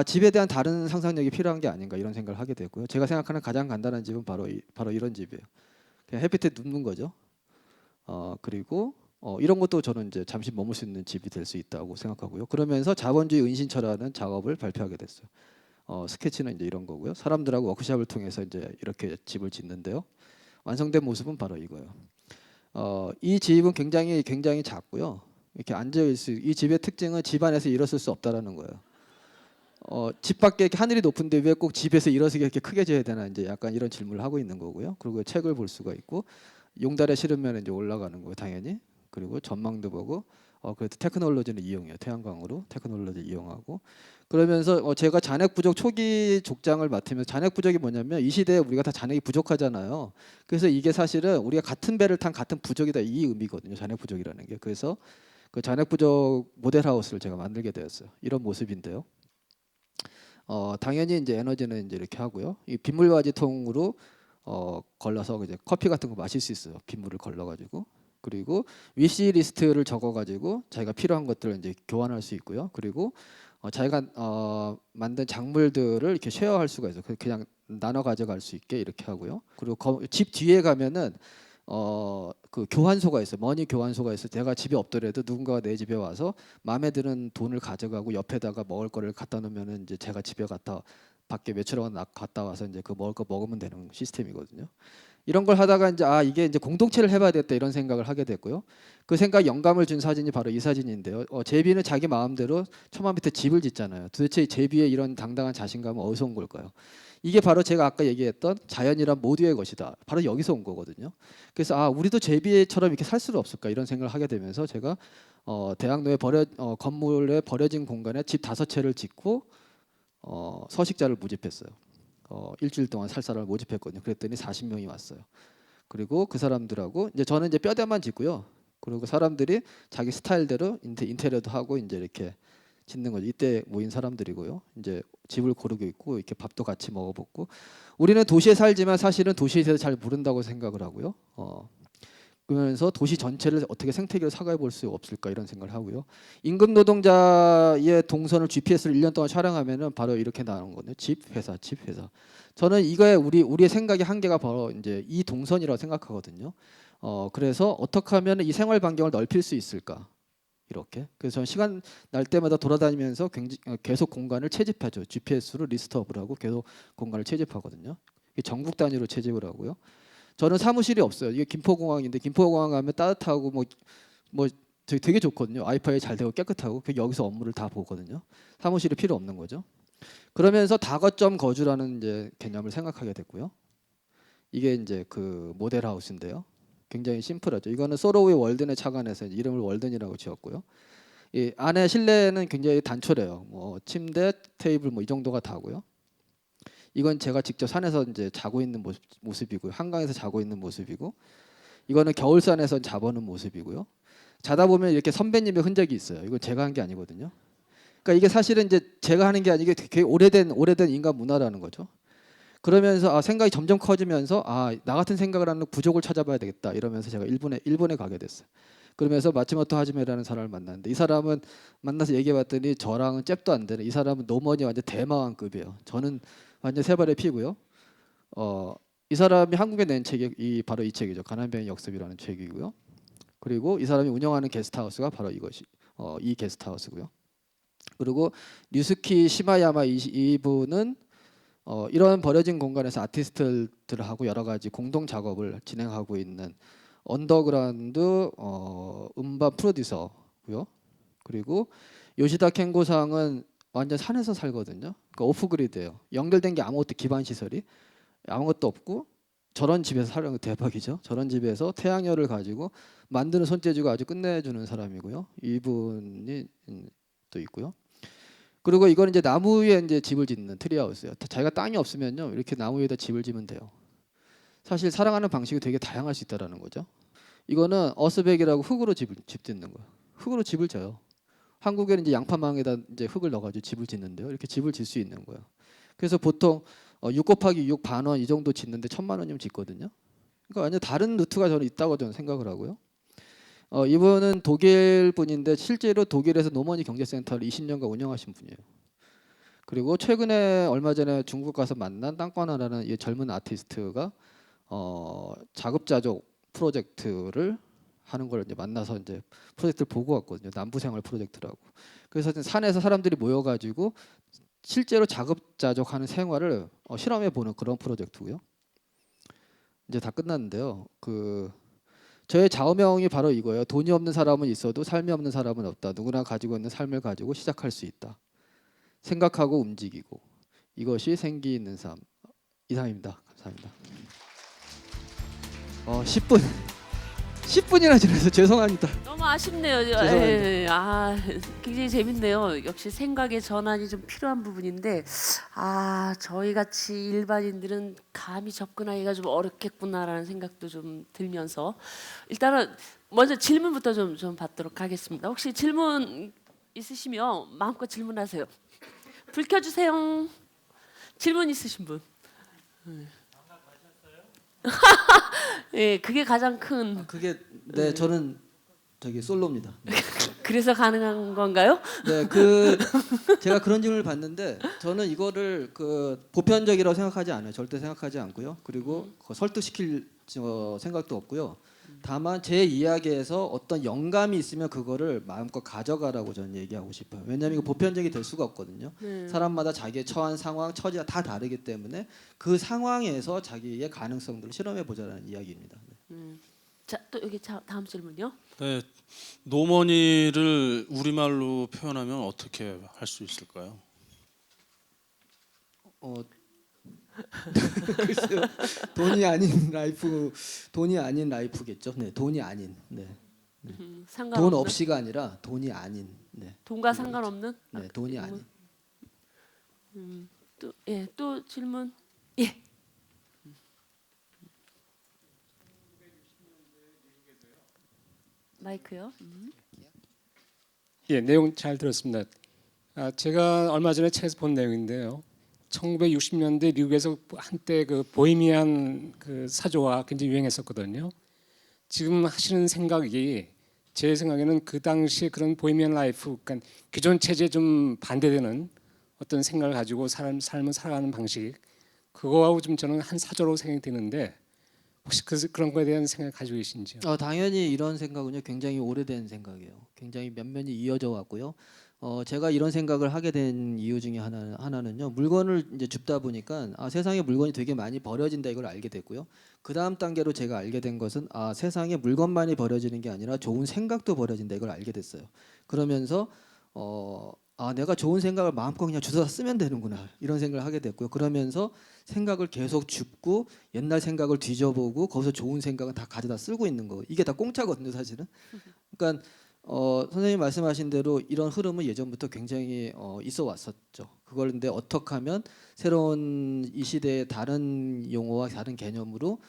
집에 대한 다른 상상력이 필요한 게 아닌가 이런 생각을 하게 됐고요. 제가 생각하는 가장 간단한 집은 바로 이런 집이에요. 그냥 햇빛에 눕는 거죠. 그리고 이런 것도 저는 이제 잠시 머물 수 있는 집이 될 수 있다고 생각하고요. 그러면서 자본주의 은신처라는 작업을 발표하게 됐어요. 스케치는 이제 이런 거고요. 사람들하고 워크숍을 통해서 이제 이렇게 집을 짓는데요. 완성된 모습은 바로 이거예요. 이 집은 굉장히 작고요. 이렇게 이 집의 특징은 집 안에서 일었을 수 없다라는 거예요. 집 밖에 이렇게 하늘이 높은데 왜 꼭 집에서 일어서게 이렇게 크게 져야 되나 이제 약간 이런 질문을 하고 있는 거고요. 그리고 책을 볼 수가 있고 용달에 실으면 이제 올라가는 거예요, 당연히. 그리고 전망도 보고 그래도 테크놀로지는 이용해요. 태양광으로 테크놀로지 이용하고 그러면서 제가 잔액 부족 초기 족장을 맡으면서 잔액 부족이 뭐냐면 이 시대에 우리가 다 잔액이 부족하잖아요. 그래서 이게 사실은 우리가 같은 배를 탄 같은 부족이다 이 의미거든요. 잔액 부족이라는 게. 그래서 그 잔액 부족 모델하우스를 제가 만들게 되었어요. 이런 모습인데요. 당연히 이제 에너지는 이제 이렇게 하고요. 이 빗물바지 통으로 걸러서 이제 커피 같은 거 마실 수 있어요. 빗물을 걸러가지고. 그리고 위시 리스트를 적어가지고 자기가 필요한 것들을 이제 교환할 수 있고요. 그리고 자기가 만든 작물들을 이렇게 쉐어할 수가 있어요. 그냥 나눠 가져갈 수 있게 이렇게 하고요. 그리고 집 뒤에 가면은 그 교환소가 있어요. 머니 교환소가 있어요. 제가 집에 없더라도 누군가가 내 집에 와서 마음에 드는 돈을 가져가고 옆에다가 먹을 거를 갖다 놓으면은 이제 제가 집에 밖에 며칠 동안 갔다 와서 이제 그 먹을 거 먹으면 되는 시스템이거든요. 이런 걸 하다가 이제 이게 이제 공동체를 해봐야 겠다 이런 생각을 하게 됐고요. 그 생각 영감을 준 사진이 바로 이 사진인데요. 제비는 자기 마음대로 처마 밑에 집을 짓잖아요. 도대체 제비의 이런 당당한 자신감은 어디서 온 걸까요? 이게 바로 제가 아까 얘기했던 자연이란 모두의 것이다. 바로 여기서 온 거거든요. 그래서 우리도 제비처럼 이렇게 살 수는 없을까 이런 생각을 하게 되면서 제가 대학로에 건물에 버려진 공간에 집 5채를 짓고 서식자를 모집했어요. 일주일 동안 살 사람을 모집했거든요. 그랬더니 40명이 왔어요. 그리고 그 사람들하고 이제 저는 이제 뼈대만 짓고요. 그리고 사람들이 자기 스타일대로 인테리어도 하고 이제 이렇게 짓는 거죠. 이때 모인 사람들이고요. 이제 집을 고르고 있고 이렇게 밥도 같이 먹어보고 우리는 도시에 살지만 사실은 도시에 대해서 잘 모른다고 생각을 하고요. 그러면서 도시 전체를 어떻게 생태계로 사과해 볼 수 없을까 이런 생각을 하고요. 임금 노동자의 동선을 GPS를 1년 동안 촬영하면은 바로 이렇게 나오는 거거든요. 집, 회사, 집, 회사. 저는 이거에 우리의 생각의 한계가 바로 이제 이 동선이라고 생각하거든요. 그래서 어떻게 하면 이 생활 반경을 넓힐 수 있을까? 이렇게. 그래서 저는 시간 날 때마다 돌아다니면서 계속 공간을 채집하죠. GPS로 리스트업을 하고 계속 공간을 채집하거든요. 전국 단위로 채집을 하고요. 저는 사무실이 없어요. 이게 김포공항인데 김포공항 가면 따뜻하고 뭐 되게 좋거든요. 와이파이 잘 되고 깨끗하고 여기서 업무를 다 보거든요. 사무실이 필요 없는 거죠. 그러면서 다거점 거주라는 이제 개념을 생각하게 됐고요. 이게 이제 그 모델하우스인데요. 굉장히 심플하죠. 이거는 소로우의 월든에 착안해서 이름을 월든이라고 지었고요. 이 안에 실내는 굉장히 단촐해요. 뭐 침대, 테이블 뭐 이 정도가 다고요. 이건 제가 직접 산에서 이제 자고 있는 모습이고요. 한강에서 자고 있는 모습이고, 이거는 겨울산에서 자보는 모습이고요. 자다 보면 이렇게 선배님의 흔적이 있어요. 이건 제가 한 게 아니거든요. 그러니까 이게 사실은 이제 제가 하는 게 아니고 되게 오래된 인간 문화라는 거죠. 그러면서 생각이 점점 커지면서 나 같은 생각을 하는 부족을 찾아봐야 되겠다 이러면서 제가 일본에 가게 됐어요. 그러면서 마츠모토 하지메라는 사람을 만났는데 이 사람은 만나서 얘기해봤더니 저랑은 잽도 안 되는 이 사람은 노머니 완전 대마왕급이에요. 저는 완전 세 발의 피고요. 이 사람이 한국에 낸 책이 바로 이 책이죠. 가난뱅이 역습이라는 책이고요. 그리고 이 사람이 운영하는 게스트하우스가 바로 이 게스트하우스고요. 그리고 류스키 시마야마 이분은 이런 버려진 공간에서 아티스트들하고 여러 가지 공동 작업을 진행하고 있는 언더그라운드 음반 프로듀서고요. 그리고 요시다 켄고상은 완전 산에서 살거든요. 그러니까 오프그리드예요. 연결된 게 아무것도 기반 시설이 아무것도 없고 저런 집에서 사는 거 대박이죠. 저런 집에서 태양열을 가지고 만드는 손재주가 아주 끝내주는 사람이고요. 이분이 또 있고요. 그리고 이거는 이제 나무 위에 이제 집을 짓는 트리하우스예요. 자기가 땅이 없으면요 이렇게 나무 위에다 집을 지면 돼요. 사실 살아가는 방식이 되게 다양할 수 있다라는 거죠. 이거는 어스백이라고 흙으로 집 짓는 거예요. 흙으로 집을 져요. 한국에는 이제 양파망에다 이제 흙을 넣어가지고 집을 짓는데요. 이렇게 집을 질 수 있는 거예요. 그래서 보통 6 곱하기 6 반원 이 정도 짓는데 1,000만 원이면 짓거든요. 그러니까 완전 다른 루트가 저는 있다고 저는 생각을 하고요. 이분은 독일 분인데 실제로 독일에서 노머니 경제센터를 20년간 운영하신 분이에요. 그리고 최근에 얼마 전에 중국 가서 만난 땅과나라는 이 젊은 아티스트가 자급자족 프로젝트를 하는 걸 이제 만나서 이제 프로젝트를 보고 왔거든요. 남부생활 프로젝트라고. 그래서 산에서 사람들이 모여가지고 실제로 자급자족하는 생활을 실험해 보는 그런 프로젝트고요. 이제 다 끝났는데요. 저의 좌우명이 바로 이거예요. 돈이 없는 사람은 있어도 삶이 없는 사람은 없다. 누구나 가지고 있는 삶을 가지고 시작할 수 있다. 생각하고 움직이고 이것이 생기 있는 삶. 이상입니다. 감사합니다. 10분이나 지나서 죄송합니다. 너무 아쉽네요. 죄송합니다. 예, 굉장히 재밌네요. 역시 생각의 전환이 좀 필요한 부분인데 저희 같이 일반인들은 감히 접근하기가 좀 어렵겠구나라는 생각도 좀 들면서 일단은 먼저 질문부터 좀 받도록 하겠습니다. 혹시 질문 있으시면 마음껏 질문하세요. 불 켜주세요. 질문 있으신 분. 예, 그게 가장 큰. 그게 네 저는 솔로입니다. 네. 그래서 가능한 건가요? 네, 제가 그런 질문을 받는데 저는 이거를 보편적이라고 생각하지 않아요. 절대 생각하지 않고요. 그리고 설득시킬 생각도 없고요. 다만 제 이야기에서 어떤 영감이 있으면 그거를 마음껏 가져가라고 저는 얘기하고 싶어요. 왜냐하면 이거 보편적이 될 수가 없거든요. 사람마다 자기의 처한 상황, 처지가 다 다르기 때문에 그 상황에서 자기의 가능성들을 실험해 보자라는 이야기입니다. 자, 또 여기 다음 질문요. 네, 노머니를 우리말로 표현하면 어떻게 할 수 있을까요? 글쎄요. 돈이 아닌 라이프겠죠. 네, 돈이 아닌. 네. 상관없는? 돈 없이가 아니라 돈이 아닌. 네. 돈과 상관없는? 네, 돈이 아닌. 또 질문. 예. 마이크요. 예, 내용 잘 들었습니다. 제가 얼마 전에 책에서 본 내용인데요. 1960년대 미국에서 한때 보헤미안 사조가 굉장히 유행했었거든요. 지금 하시는 생각이 제 생각에는 그 당시 그런 보헤미안 라이프, 그러니까 기존 체제에 좀 반대되는 어떤 생각을 가지고 삶을 살아가는 방식, 그거하고 좀 저는 한 사조로 생각이 드는데 혹시 그런 거에 대한 생각 가지고 계신지요? 당연히 이런 생각은요 굉장히 오래된 생각이에요. 굉장히 몇 년이 이어져 왔고요. 제가 이런 생각을 하게 된 이유 중에 하나는요. 물건을 이제 줍다 보니까 세상에 물건이 되게 많이 버려진다 이걸 알게 됐고요. 그 다음 단계로 제가 알게 된 것은 세상에 물건만이 버려지는 게 아니라 좋은 생각도 버려진다 이걸 알게 됐어요. 그러면서 내가 좋은 생각을 마음껏 그냥 주워다 쓰면 되는구나 이런 생각을 하게 됐고요. 그러면서 생각을 계속 줍고 옛날 생각을 뒤져보고 거기서 좋은 생각은 다 가져다 쓰고 있는 거 이게 다 공짜거든요 사실은. 그러니까 선생님 말씀하신 대로 이런 흐름은 예전부터 굉장히 있어 왔었죠. 그걸 근데 어떻게 하면 새로운 이 시대의 다른 용어와 다른 개념으로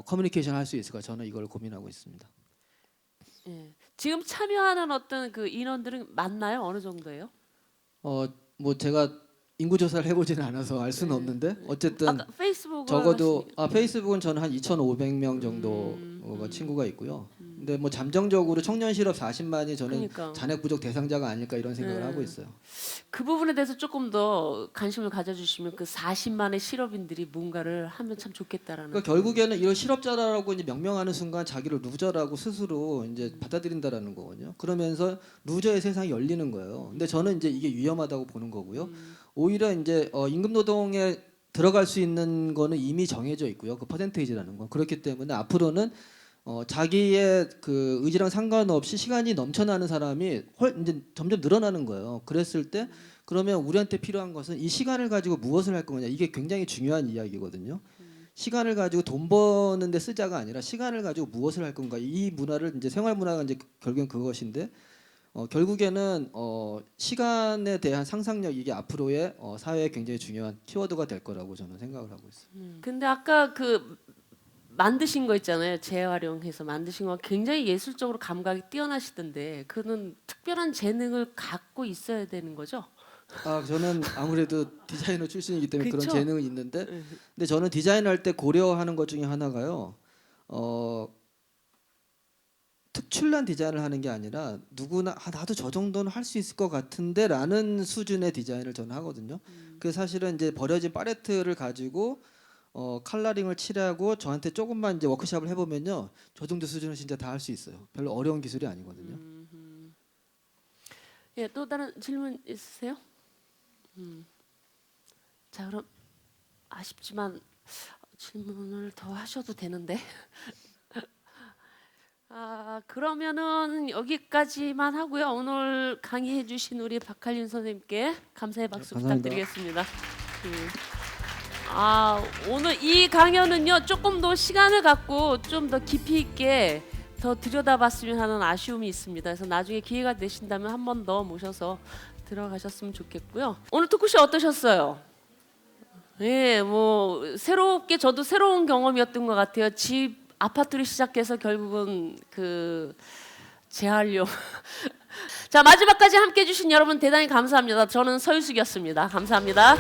커뮤니케이션 할 수 있을까 저는 이걸 고민하고 있습니다. 예. 지금 참여하는 어떤 인원들은 많나요? 어느 정도예요? 뭐 제가 인구 조사를 해보지는 않아서 알 수는 없는데 어쨌든 페이스북을 적어도 페이스북은 저는 한 2,500명 정도가 친구가 있고요. 근데 뭐 잠정적으로 청년 실업 40만이 저는 그러니까. 잔액 부족 대상자가 아닐까 이런 생각을 네. 하고 있어요. 그 부분에 대해서 조금 더 관심을 가져주시면 그 40만의 실업인들이 뭔가를 하면 참 좋겠다라는. 그러니까 결국에는 이런 실업자라고 이제 명명하는 순간 자기를 루저라고 스스로 이제 받아들인다라는 거거든요. 그러면서 루저의 세상이 열리는 거예요. 근데 저는 이제 이게 위험하다고 보는 거고요. 오히려 이제 임금 노동에 들어갈 수 있는 거는 이미 정해져 있고요. 그 퍼센테이지라는 건. 그렇기 때문에 앞으로는 자기의 그 의지랑 상관없이 시간이 넘쳐나는 사람이 이제 점점 늘어나는 거예요. 그랬을 때 그러면 우리한테 필요한 것은 이 시간을 가지고 무엇을 할 거냐, 이게 굉장히 중요한 이야기거든요. 시간을 가지고 돈 버는 데 쓰자가 아니라 시간을 가지고 무엇을 할 건가, 이 문화를 이제 생활 문화가 이제 결국엔 그것인데 결국에는 시간에 대한 상상력, 이게 앞으로의 사회에 굉장히 중요한 키워드가 될 거라고 저는 생각을 하고 있어요. 근데 아까 그 만드신 거 있잖아요. 재활용해서 만드신 거 굉장히 예술적으로 감각이 뛰어나시던데 그는 특별한 재능을 갖고 있어야 되는 거죠? 저는 아무래도 디자이너 출신이기 때문에 그쵸? 그런 재능은 있는데, 근데 저는 디자인할 때 고려하는 것 중에 하나가요. 특출난 디자인을 하는 게 아니라 누구나 나도 저 정도는 할 수 있을 것 같은데라는 수준의 디자인을 저는 하거든요. 그 사실은 이제 버려진 팔레트를 가지고 컬러링을 칠하고 저한테 조금만 이제 워크숍을 해보면요, 저 정도 수준은 진짜 다 할 수 있어요. 별로 어려운 기술이 아니거든요. 예, 또 다른 질문 있으세요? 자, 그럼 아쉽지만 질문을 더 하셔도 되는데. 그러면은 여기까지만 하고요. 오늘 강의해 주신 우리 박할린 선생님께 감사의 박수 감사합니다. 부탁드리겠습니다. 오늘 이 강연은요, 조금 더 시간을 갖고 좀 더 깊이 있게 더 들여다봤으면 하는 아쉬움이 있습니다. 그래서 나중에 기회가 되신다면 한 번 더 모셔서 들어가셨으면 좋겠고요. 오늘 토크쇼 어떠셨어요? 예, 뭐 새롭게 저도 새로운 경험이었던 것 같아요. 집 아파트를 시작해서 결국은 그 재활용. 자, 마지막까지 함께해 주신 여러분 대단히 감사합니다. 저는 서유숙이었습니다. 감사합니다.